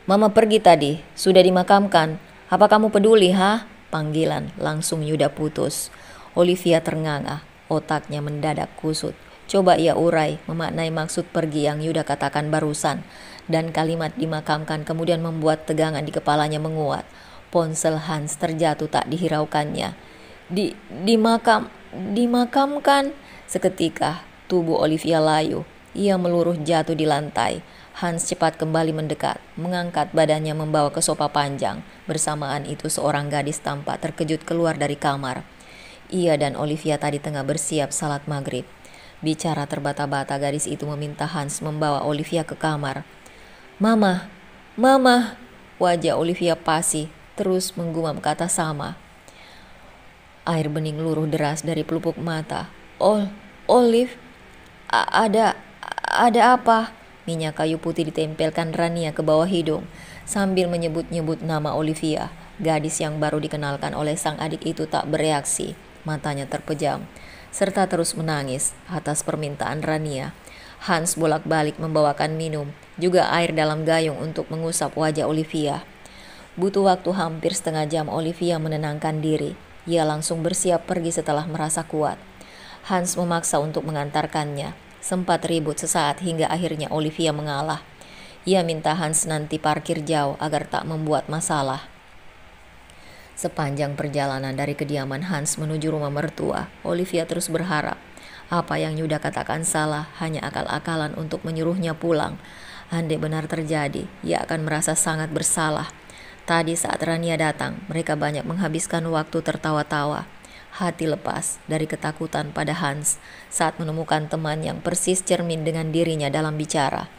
Mama pergi tadi, sudah dimakamkan. Apa kamu peduli, ha? Panggilan, langsung Yuda putus. Olivia ternganga, otaknya mendadak kusut. Coba ia urai, memaknai maksud pergi yang Yuda katakan barusan. Dan kalimat dimakamkan kemudian membuat tegangan di kepalanya menguat. Ponsel Hans terjatuh tak dihiraukannya. Dimakamkan. Seketika, tubuh Olivia layu. Ia meluruh jatuh di lantai. Hans cepat kembali mendekat, mengangkat badannya membawa ke sofa panjang. Bersamaan itu seorang gadis tampak terkejut keluar dari kamar. Ia dan Olivia tadi tengah bersiap salat maghrib. Bicara terbata-bata, gadis itu meminta Hans membawa Olivia ke kamar. Mama, Mama, wajah Olivia pasi, terus menggumam kata sama. Air bening luruh deras dari pelupuk mata. Olive, ada apa? Minyak kayu putih ditempelkan Rania ke bawah hidung sambil menyebut-nyebut nama Olivia. Gadis yang baru dikenalkan oleh sang adik itu tak bereaksi, matanya terpejam, serta terus menangis atas permintaan Rania. Hans bolak-balik membawakan minum, juga air dalam gayung untuk mengusap wajah Olivia. Butuh waktu hampir setengah jam Olivia menenangkan diri. Ia langsung bersiap pergi setelah merasa kuat. Hans memaksa untuk mengantarkannya. Sempat ribut sesaat hingga akhirnya Olivia mengalah. Ia minta Hans nanti parkir jauh agar tak membuat masalah. Sepanjang perjalanan dari kediaman Hans menuju rumah mertua, Olivia terus berharap apa yang Yuda katakan salah, hanya akal-akalan untuk menyuruhnya pulang. Andai benar terjadi, ia akan merasa sangat bersalah. Tadi saat Rania datang, mereka banyak menghabiskan waktu tertawa-tawa. Hati lepas dari ketakutan pada Hans saat menemukan teman yang persis cermin dengan dirinya dalam bicara.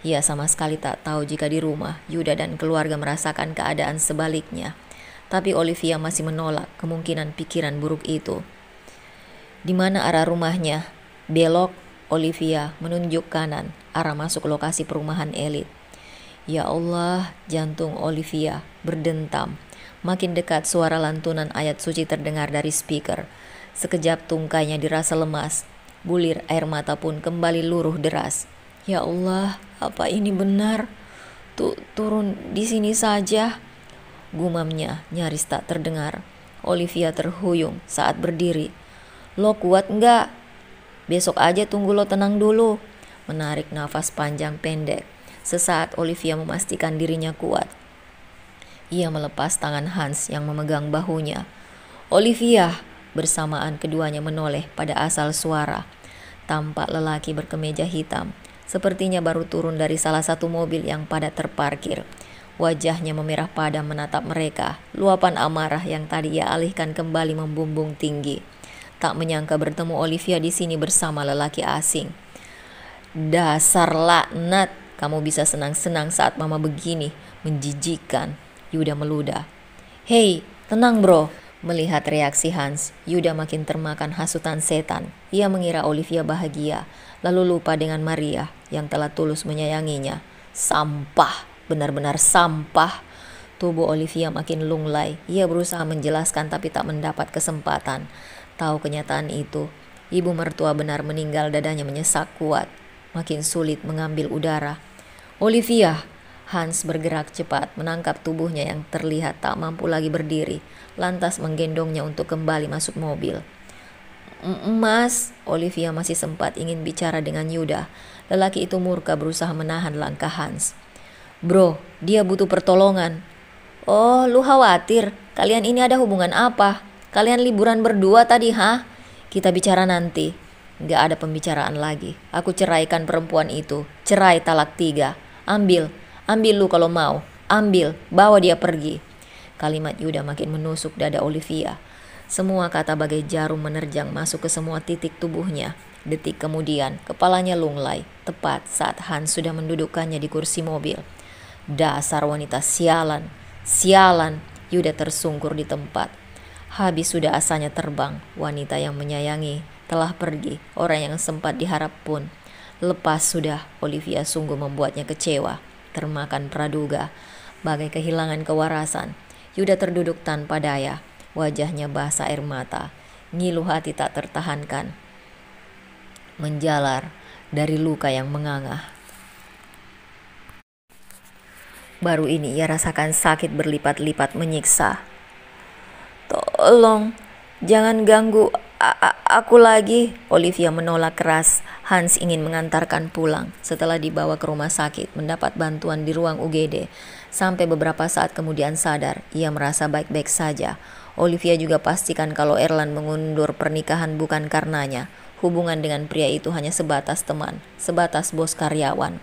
Ia sama sekali tak tahu jika di rumah Yuda dan keluarga merasakan keadaan sebaliknya. Tapi Olivia masih menolak kemungkinan pikiran buruk itu. Di mana arah rumahnya? Belok. Olivia menunjuk kanan, arah masuk lokasi perumahan elit. Ya Allah, jantung Olivia berdentam. Makin dekat suara lantunan ayat suci terdengar dari speaker. Sekejap tungkainya dirasa lemas. Bulir air mata pun kembali luruh deras. Ya Allah, apa ini benar? Turun di sini saja. Gumamnya nyaris tak terdengar. Olivia terhuyung saat berdiri. Lo kuat enggak? Besok aja, tunggu lo tenang dulu. Menarik nafas panjang pendek. Sesaat Olivia memastikan dirinya kuat. Ia melepas tangan Hans yang memegang bahunya. Olivia, bersamaan keduanya menoleh pada asal suara. tampak lelaki berkemeja hitam. Sepertinya baru turun dari salah satu mobil yang pada terparkir. Wajahnya memerah padam menatap mereka. Luapan amarah yang tadi ia alihkan kembali membumbung tinggi. Tak menyangka bertemu Olivia di sini bersama lelaki asing. Dasar laknat, kamu bisa senang-senang saat mama begini. Menjijikkan, Yuda meludah. Hei, tenang bro. Melihat reaksi Hans, Yuda makin termakan hasutan setan. Ia mengira Olivia bahagia, lalu lupa dengan Maria yang telah tulus menyayanginya. Sampah, benar-benar sampah. Tubuh Olivia makin lunglai. Ia berusaha menjelaskan tapi tak mendapat kesempatan. Tahu kenyataan itu, ibu mertua benar meninggal, dadanya menyesak kuat. Makin sulit mengambil udara. Olivia! Hans bergerak cepat, menangkap tubuhnya yang terlihat tak mampu lagi berdiri, lantas menggendongnya untuk kembali masuk mobil. Mas, Olivia masih sempat ingin bicara dengan Yuda. Lelaki itu murka berusaha menahan langkah Hans. Bro, dia butuh pertolongan. Oh, lu khawatir? Kalian ini ada hubungan apa? Kalian liburan berdua tadi, ha? Kita bicara nanti. Gak ada pembicaraan lagi. Aku ceraikan perempuan itu. Cerai talak 3. Ambil lu kalau mau. Ambil, bawa dia pergi. Kalimat Yuda makin menusuk dada Olivia. Semua kata bagai jarum menerjang masuk ke semua titik tubuhnya. Detik kemudian, kepalanya lunglai, tepat saat Hans sudah mendudukkannya di kursi mobil. Dasar wanita sialan. Sialan, Yuda tersungkur di tempat. Habis sudah asanya terbang, wanita yang menyayangi telah pergi, orang yang sempat diharap pun. Lepas sudah, Olivia sungguh membuatnya kecewa. Termakan praduga, bagai kehilangan kewarasan. Yuda terduduk tanpa daya, wajahnya basah air mata. Ngilu hati tak tertahankan, menjalar dari luka yang menganga. Baru ini ia rasakan sakit berlipat-lipat menyiksa. Tolong, jangan ganggu aku lagi. Olivia menolak keras. Hans ingin mengantarkan pulang. Setelah dibawa ke rumah sakit, mendapat bantuan di ruang UGD. Sampai beberapa saat kemudian sadar, ia merasa baik-baik saja. Olivia juga pastikan kalau Erland mengundur pernikahan bukan karenanya. Hubungan dengan pria itu hanya sebatas teman, sebatas bos karyawan.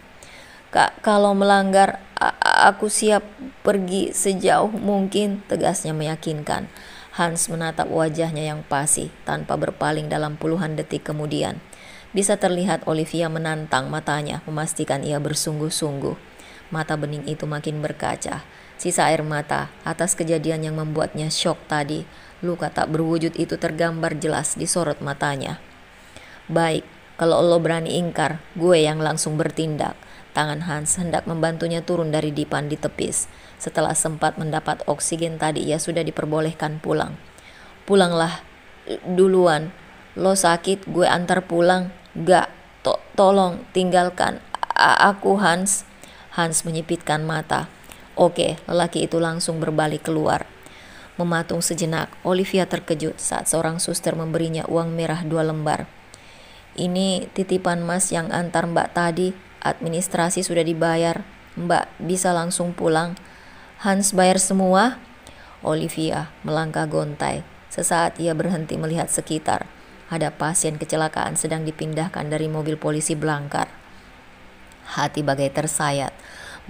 Kak, kalau melanggar, aku siap pergi sejauh mungkin, tegasnya meyakinkan. Hans menatap wajahnya yang pasi, tanpa berpaling dalam puluhan detik kemudian. Bisa terlihat Olivia menantang matanya, memastikan ia bersungguh-sungguh. Mata bening itu makin berkaca. Sisa air mata atas kejadian yang membuatnya syok tadi. Luka tak berwujud itu tergambar jelas di sorot matanya. Baik, kalau lo berani ingkar, gue yang langsung bertindak. Tangan Hans hendak membantunya turun dari dipan di tepis. Setelah sempat mendapat oksigen tadi, ia sudah diperbolehkan pulang. Pulanglah duluan. Lo sakit, gue antar pulang. Gak, tolong tinggalkan aku Hans. Hans menyipitkan mata. Oke, lelaki itu langsung berbalik keluar. Mematung sejenak, Olivia terkejut saat seorang suster memberinya uang merah 2 lembar. Ini titipan mas yang antar mbak tadi. Administrasi sudah dibayar. Mbak bisa langsung pulang. Hans bayar semua? Olivia melangkah gontai. Sesaat ia berhenti melihat sekitar. Ada pasien kecelakaan sedang dipindahkan dari mobil polisi belangkar. Hati bagai tersayat,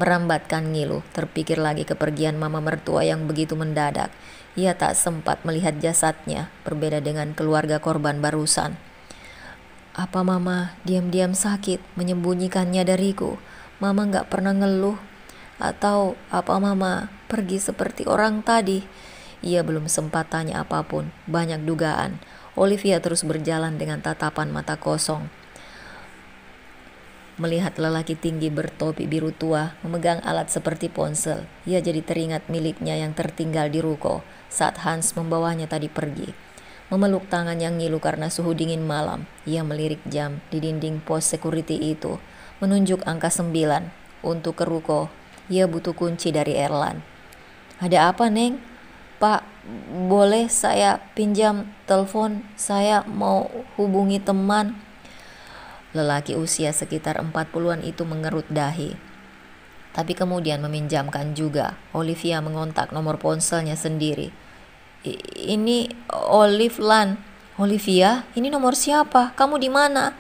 merambatkan ngilu, terpikir lagi kepergian mama mertua yang begitu mendadak. Ia tak sempat melihat jasadnya, berbeda dengan keluarga korban barusan. Apa mama diam-diam sakit, menyembunyikannya dariku? Mama gak pernah ngeluh? Atau apa mama pergi seperti orang tadi? Ia belum sempat tanya apapun, banyak dugaan. Olivia terus berjalan dengan tatapan mata kosong. Melihat lelaki tinggi bertopi biru tua memegang alat seperti ponsel, ia jadi teringat miliknya yang tertinggal di ruko saat Hans membawanya tadi pergi. Memeluk tangan yang ngilu karena suhu dingin malam, ia melirik jam di dinding pos security itu, menunjuk angka 9. Untuk ke ruko, ia butuh kunci dari Erland. Ada apa, Neng? Pak, boleh saya pinjam telepon? Saya mau hubungi teman. Lelaki usia sekitar 40-an itu mengerut dahi. Tapi kemudian meminjamkan juga. Olivia mengontak nomor ponselnya sendiri. Ini Olive Lan. Olivia, ini nomor siapa? Kamu di mana?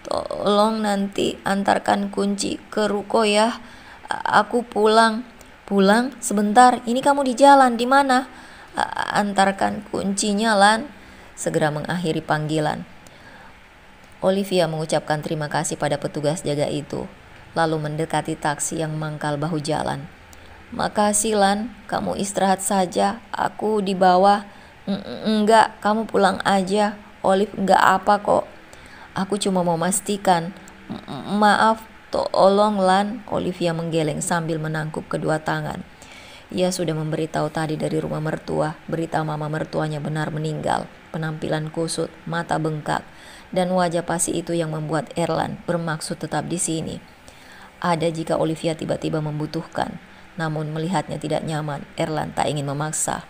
tolong nanti antarkan kunci ke ruko ya. Aku pulang. Pulang? Sebentar, ini kamu di jalan, di mana? Antarkan kuncinya, Lan. Segera mengakhiri panggilan. Olivia mengucapkan terima kasih pada petugas jaga itu, lalu mendekati taksi yang mangkal bahu jalan. Makasih, Lan, kamu istirahat saja, aku di bawah. Enggak, kamu pulang aja. Olive enggak apa kok. Aku cuma mau memastikan. Maaf, tolong Lan. Olivia menggeleng sambil menangkup kedua tangan. Ia sudah memberitahu tadi dari rumah mertua. Berita mama mertuanya benar meninggal. Penampilan kusut, mata bengkak, dan wajah pasi itu yang membuat Erlan bermaksud tetap di sini. Ada jika Olivia tiba-tiba membutuhkan. Namun melihatnya tidak nyaman, Erlan tak ingin memaksa.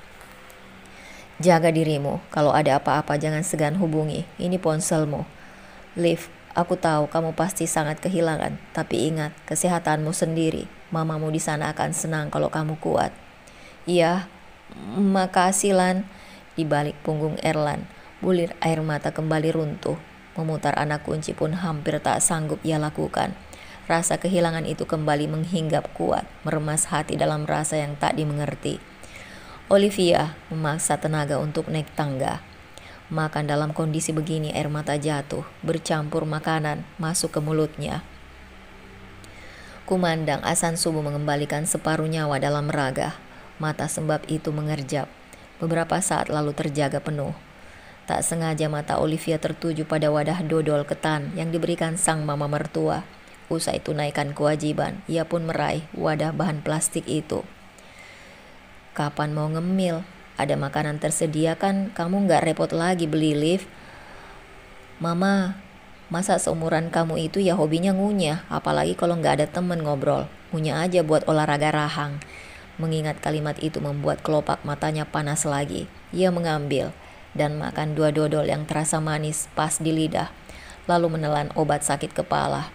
Jaga dirimu, kalau ada apa-apa jangan segan hubungi, ini ponselmu. Liv, aku tahu kamu pasti sangat kehilangan, tapi ingat kesehatanmu sendiri. Mamamu di sana akan senang kalau kamu kuat. Iya, makasih Lan. Di balik punggung Erlan, bulir air mata kembali runtuh. Memutar anak kunci pun hampir tak sanggup ia lakukan. Rasa kehilangan itu kembali menghinggap kuat, meremas hati dalam rasa yang tak dimengerti. Olivia memaksa tenaga untuk naik tangga. Makan dalam kondisi begini air mata jatuh, bercampur makanan masuk ke mulutnya. Kumandang azan subuh mengembalikan separuh nyawa dalam raga. Mata sembab itu mengerjap. Beberapa saat lalu terjaga penuh. Tak sengaja mata Olivia tertuju pada wadah dodol ketan yang diberikan sang mama mertua. Usai tunaikan kewajiban, ia pun meraih wadah bahan plastik itu. Kapan mau ngemil? Ada makanan tersedia kan? Kamu gak repot lagi beli lift? Mama, masa seumuran kamu itu ya hobinya ngunyah, apalagi kalau gak ada temen ngobrol. Ngunyah aja buat olahraga rahang. Mengingat kalimat itu membuat kelopak matanya panas lagi. Ia mengambil dan makan 2 dodol yang terasa manis pas di lidah, lalu menelan obat sakit kepala.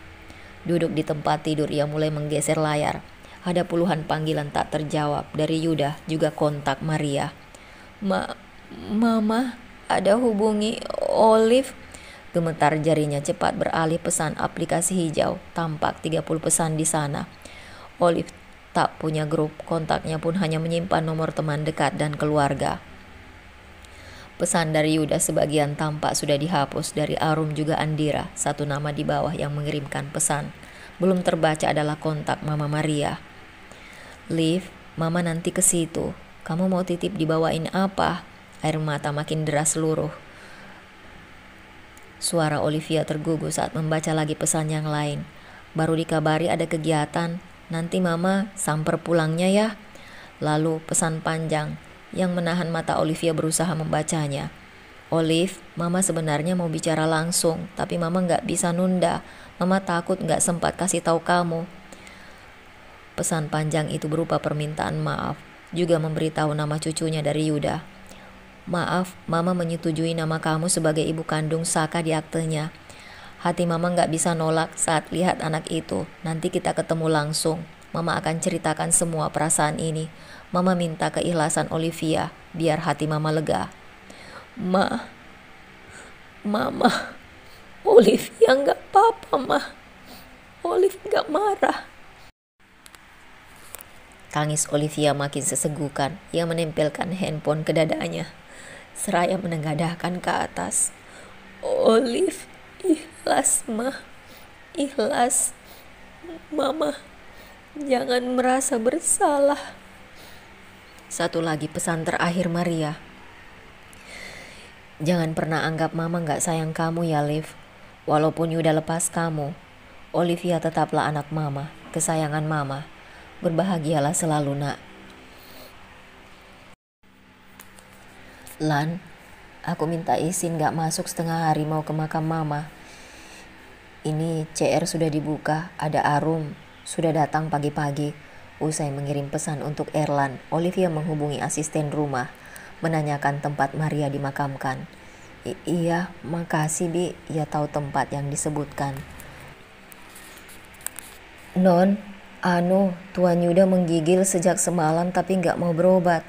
Duduk di tempat tidur, ia mulai menggeser layar. Ada puluhan panggilan tak terjawab dari Yuda, juga kontak Maria. Mama, ada hubungi Olive. Gemetar jarinya cepat beralih pesan aplikasi hijau. Tampak 30 pesan di sana. Olive tak punya grup, kontaknya pun hanya menyimpan nomor teman dekat dan keluarga. Pesan dari Yuda sebagian tampak sudah dihapus, dari Arum juga Andira. Satu nama di bawah yang mengirimkan pesan belum terbaca adalah kontak Mama Maria. Liv, Mama nanti ke situ. Kamu mau titip dibawain apa? Air mata makin deras seluruh. Suara Olivia tergugu saat membaca lagi pesan yang lain. Baru dikabari ada kegiatan. Nanti Mama samper pulangnya ya. Lalu pesan panjang yang menahan mata Olivia berusaha membacanya. Olive, Mama sebenarnya mau bicara langsung, tapi Mama gak bisa nunda. Mama takut gak sempat kasih tahu kamu. Pesan panjang itu berupa permintaan maaf, juga memberitahu nama cucunya dari Yuda. Maaf, Mama menyetujui nama kamu sebagai ibu kandung Saka di aktenya. Hati Mama gak bisa nolak saat lihat anak itu. Nanti kita ketemu langsung. Mama akan ceritakan semua perasaan ini. Mama minta keikhlasan Olivia, biar hati Mama lega. Mama, Olivia gak apa-apa, Ma. Olive gak marah. Tangis Olivia makin sesegukan. Ia menempelkan handphone ke dadanya, seraya menengadahkan ke atas. Olive, ikhlas, Ma. Ikhlas. Mama, jangan merasa bersalah. Satu lagi pesan terakhir Maria. Jangan pernah anggap Mama gak sayang kamu ya, Liv. Walaupun Yuda lepas kamu, Olivia tetaplah anak Mama, kesayangan Mama. Berbahagialah selalu, nak. Lan, aku minta izin gak masuk setengah hari mau ke makam Mama. Ini CR sudah dibuka, ada Arum, sudah datang pagi-pagi. Usai mengirim pesan untuk Erlan, Olivia menghubungi asisten rumah, menanyakan tempat Maria dimakamkan. Iya, makasih Bi, ia tahu tempat yang disebutkan. Non, Tuan Yuda menggigil sejak semalam tapi gak mau berobat.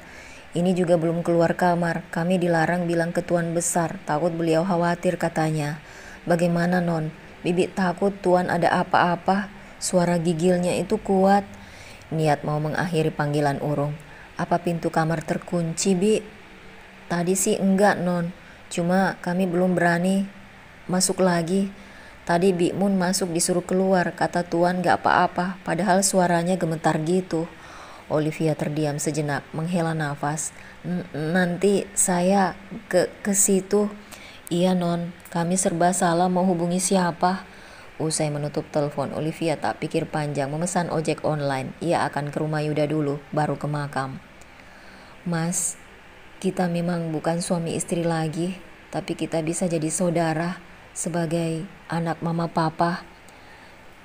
Ini juga belum keluar kamar. Kami dilarang bilang ke Tuan Besar, takut beliau khawatir katanya. Bagaimana Non? Bibi takut Tuan ada apa-apa. Suara gigilnya itu kuat. Niat mau mengakhiri panggilan urung. Apa pintu kamar terkunci, Bi? Tadi sih enggak, Non. Cuma kami belum berani masuk lagi. Tadi Bi Mun masuk disuruh keluar. Kata Tuan gak apa-apa. Padahal suaranya gemetar gitu. Olivia terdiam sejenak, menghela nafas. Nanti saya ke situ. Iya Non, kami serba salah mau hubungi siapa. Usai menutup telepon, Olivia tak pikir panjang memesan ojek online. Ia akan ke rumah Yuda dulu, baru ke makam. Mas, kita memang bukan suami istri lagi, tapi kita bisa jadi saudara sebagai anak mama papa.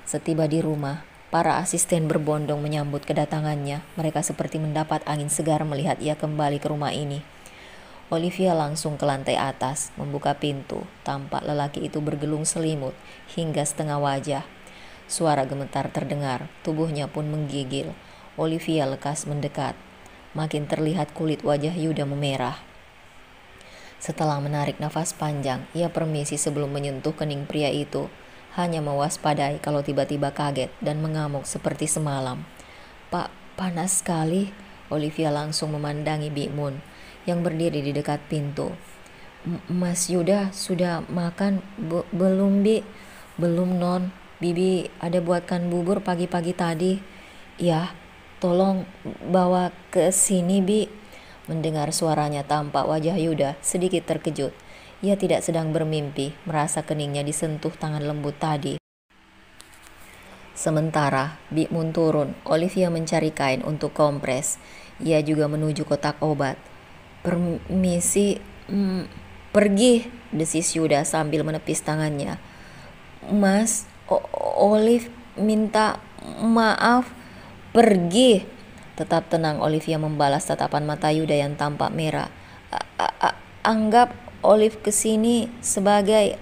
Setiba di rumah, para asisten berbondong menyambut kedatangannya. Mereka seperti mendapat angin segar melihat ia kembali ke rumah ini. Olivia langsung ke lantai atas, membuka pintu. Tampak lelaki itu bergelung selimut hingga setengah wajah. Suara gemetar terdengar, tubuhnya pun menggigil. Olivia lekas mendekat. Makin terlihat kulit wajah Yuda memerah. Setelah menarik nafas panjang, ia permisi sebelum menyentuh kening pria itu. Hanya mewaspadai kalau tiba-tiba kaget dan mengamuk seperti semalam. Pak, panas sekali. Olivia langsung memandangi Bi Mun yang berdiri di dekat pintu. Mas Yuda sudah makan? Belum, Bi. Belum, Non. Bibi ada buatkan bubur pagi-pagi tadi. Ya, tolong bawa ke sini, Bi. Mendengar suaranya tampak wajah Yuda sedikit terkejut. Ia tidak sedang bermimpi, merasa keningnya disentuh tangan lembut tadi. Sementara Bi Mun turun, Olivia mencari kain untuk kompres. Ia juga menuju kotak obat. Permisi, pergi, desis Yuda sambil menepis tangannya. Mas, Olive minta maaf, pergi. Tetap tenang, Olivia membalas tatapan mata Yuda yang tampak merah. Anggap Olive kesini sebagai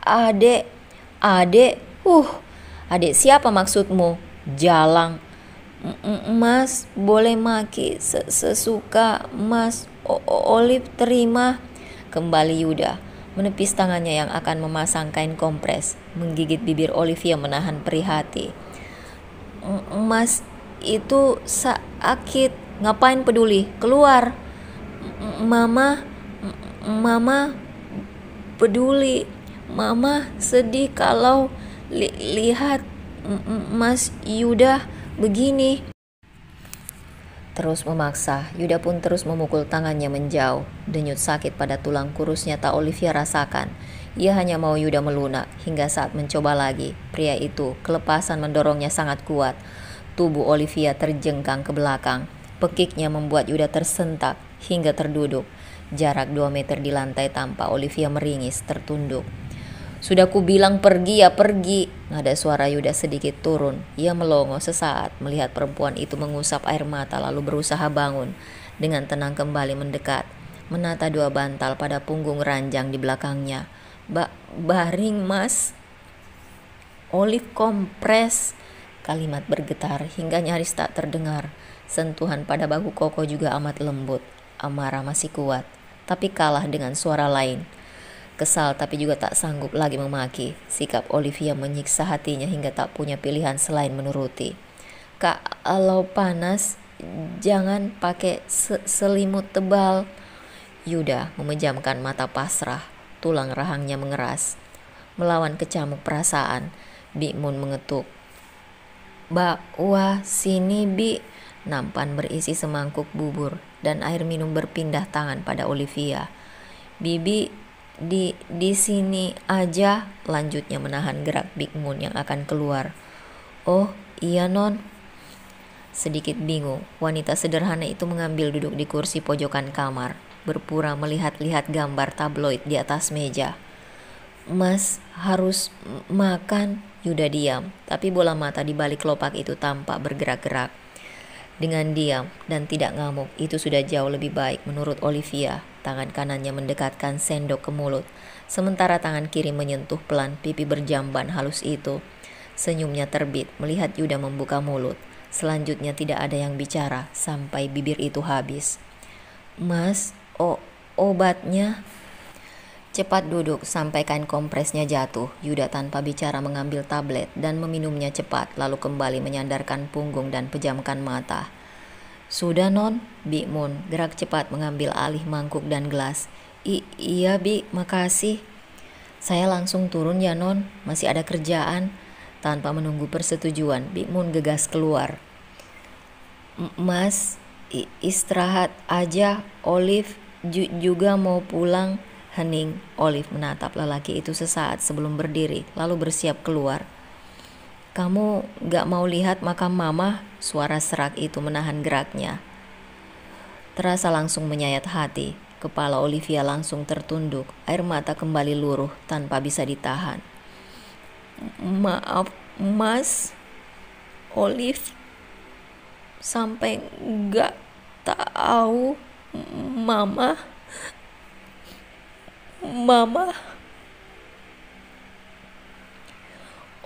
adek. Adek? Adek siapa maksudmu? Jalang. Mas, boleh maki sesuka Mas. Olive terima. Kembali Yuda, menepis tangannya yang akan memasang kain kompres. Menggigit bibir Olivia menahan perih hati. Mas, itu sakit. Ngapain peduli? Keluar. Mama peduli. Mama sedih kalau lihat Mas Yuda begini. Terus memaksa, Yuda pun terus memukul tangannya menjauh. Denyut sakit pada tulang kurusnya tak Olivia rasakan. Ia hanya mau Yuda melunak. Hingga saat mencoba lagi, pria itu kelepasan mendorongnya sangat kuat. Tubuh Olivia terjengkang ke belakang. Pekiknya membuat Yuda tersentak hingga terduduk. Jarak 2 meter di lantai tampak Olivia meringis tertunduk. Sudah ku bilang pergi ya pergi. Nada suara Yuda sedikit turun. Ia melongo sesaat melihat perempuan itu mengusap air mata lalu berusaha bangun. Dengan tenang kembali mendekat. Menata 2 bantal pada punggung ranjang di belakangnya. Baring Mas. Olive kompres. Kalimat bergetar hingga nyaris tak terdengar. Sentuhan pada bahu Koko juga amat lembut. Amarah masih kuat, tapi kalah dengan suara lain. Kesal tapi juga tak sanggup lagi memaki. Sikap Olivia menyiksa hatinya hingga tak punya pilihan selain menuruti. Kalau panas, jangan pakai selimut tebal. Yuda memejamkan mata pasrah. Tulang rahangnya mengeras. Melawan kecamuk perasaan, Bi Mun mengetuk. Bawa sini, Bi. Nampan berisi semangkuk bubur dan air minum berpindah tangan pada Olivia. Bibi di sini aja, lanjutnya menahan gerak Big Moon yang akan keluar. Oh iya Non. Sedikit bingung, wanita sederhana itu mengambil duduk di kursi pojokan kamar, berpura melihat-lihat gambar tabloid di atas meja. Mas harus makan. Yuda diam, tapi bola mata di balik kelopak itu tampak bergerak-gerak. Dengan diam dan tidak ngamuk, itu sudah jauh lebih baik menurut Olivia. Tangan kanannya mendekatkan sendok ke mulut, sementara tangan kiri menyentuh pelan pipi berjamban halus itu. Senyumnya terbit melihat Yuda membuka mulut. Selanjutnya tidak ada yang bicara sampai bibir itu habis. Mas, obatnya. Cepat duduk sampai kain kompresnya jatuh. Yuda tanpa bicara mengambil tablet dan meminumnya cepat, lalu kembali menyandarkan punggung dan pejamkan mata. Sudah non, Bi Mun gerak cepat mengambil alih mangkuk dan gelas. Iya Bi, makasih. Saya langsung turun ya non, masih ada kerjaan. Tanpa menunggu persetujuan, Bi Mun gegas keluar. Mas, istirahat aja, Olive juga mau pulang. Hening. Olive menatap lelaki itu sesaat sebelum berdiri, lalu bersiap keluar. Kamu gak mau lihat makam mama? Suara serak itu menahan geraknya. Terasa langsung menyayat hati. Kepala Olivia langsung tertunduk. Air mata kembali luruh tanpa bisa ditahan. Maaf, Mas. Olive sampai gak tahu Mama.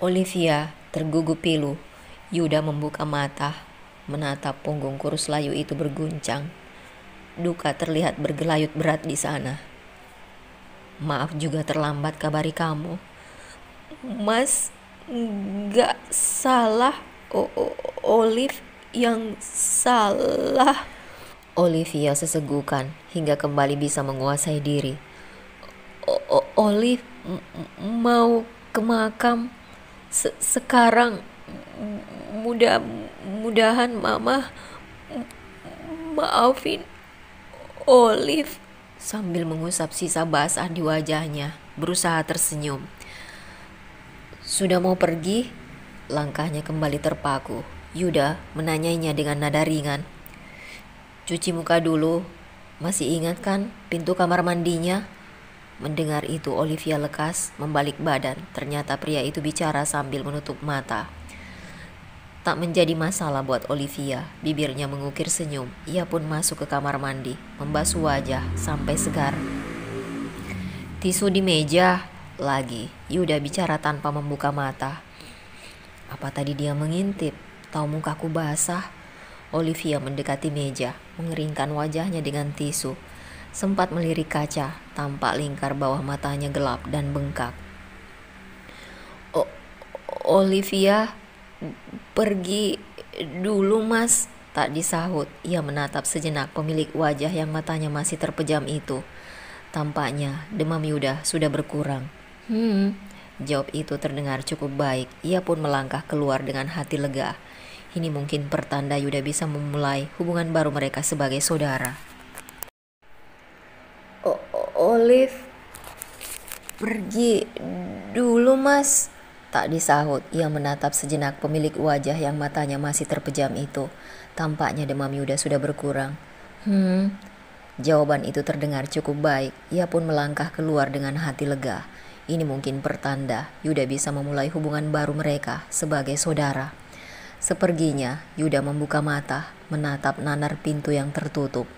Olivia tergugup pilu. Yuda membuka mata, menatap punggung kurus layu itu berguncang. Duka terlihat bergelayut berat di sana. Maaf juga terlambat kabari kamu. Mas, gak salah. Olive yang salah. Olivia sesegukan hingga kembali bisa menguasai diri. Olive mau ke makam sekarang. Mudah-mudahan Mama maafin Olive. Sambil mengusap sisa basah di wajahnya, berusaha tersenyum. Sudah mau pergi? Langkahnya kembali terpaku. Yuda menanyainya dengan nada ringan. Cuci muka dulu. Masih ingat kan pintu kamar mandinya? Mendengar itu Olivia lekas membalik badan. Ternyata pria itu bicara sambil menutup mata. Tak menjadi masalah buat Olivia. Bibirnya mengukir senyum. Ia pun masuk ke kamar mandi, membasuh wajah sampai segar. Tisu di meja. Lagi Yuda bicara tanpa membuka mata. Apa tadi dia mengintip? Tahu mukaku basah? Olivia mendekati meja, mengeringkan wajahnya dengan tisu. Sempat melirik kaca, tampak lingkar bawah matanya gelap dan bengkak. Olivia, pergi dulu Mas. Tak disahut, ia menatap sejenak pemilik wajah yang matanya masih terpejam itu. Tampaknya demam Yuda sudah berkurang. Jawab itu terdengar cukup baik. Ia pun melangkah keluar dengan hati lega. Ini mungkin pertanda Yuda bisa memulai hubungan baru mereka sebagai saudara. Olive, pergi dulu Mas. Tak disahut, ia menatap sejenak pemilik wajah yang matanya masih terpejam itu. Tampaknya demam Yuda sudah berkurang. Jawaban itu terdengar cukup baik. Ia pun melangkah keluar dengan hati lega. Ini mungkin pertanda Yuda bisa memulai hubungan baru mereka sebagai saudara. Seperginya, Yuda membuka mata, menatap nanar pintu yang tertutup.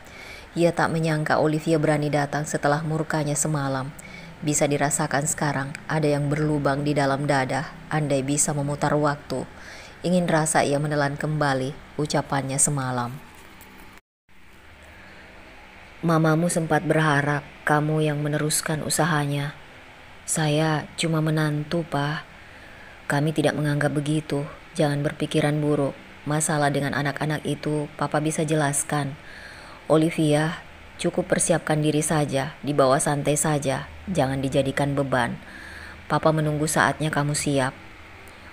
Ia tak menyangka Olivia berani datang setelah murkanya semalam. Bisa dirasakan sekarang, ada yang berlubang di dalam dada, andai bisa memutar waktu. Ingin rasa ia menelan kembali ucapannya semalam. Mamamu sempat berharap kamu yang meneruskan usahanya. Saya cuma menantu, Pak. Kami tidak menganggap begitu. Jangan berpikiran buruk. Masalah dengan anak-anak itu Papa bisa jelaskan. Olivia, cukup persiapkan diri saja, dibawa santai saja. Jangan dijadikan beban. Papa menunggu saatnya kamu siap.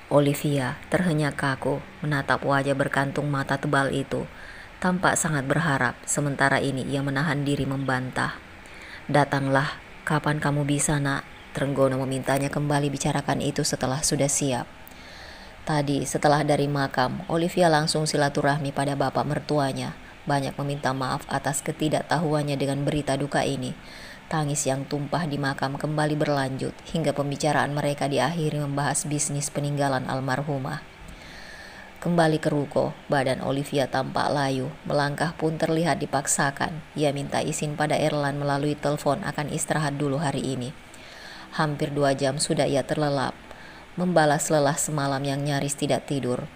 Olivia terhenyak kaku, menatap wajah berkantung mata tebal itu. Tampak sangat berharap, sementara ini ia menahan diri membantah. Datanglah, kapan kamu bisa nak? Trenggono memintanya kembali bicarakan itu setelah sudah siap. Tadi setelah dari makam, Olivia langsung silaturahmi pada bapak mertuanya. Banyak meminta maaf atas ketidaktahuannya dengan berita duka ini. Tangis yang tumpah di makam kembali berlanjut hingga pembicaraan mereka diakhiri membahas bisnis peninggalan almarhumah. Kembali ke ruko, badan Olivia tampak layu, melangkah pun terlihat dipaksakan. Ia minta izin pada Erlan melalui telepon akan istirahat dulu hari ini. Hampir 2 jam sudah ia terlelap, membalas lelah semalam yang nyaris tidak tidur.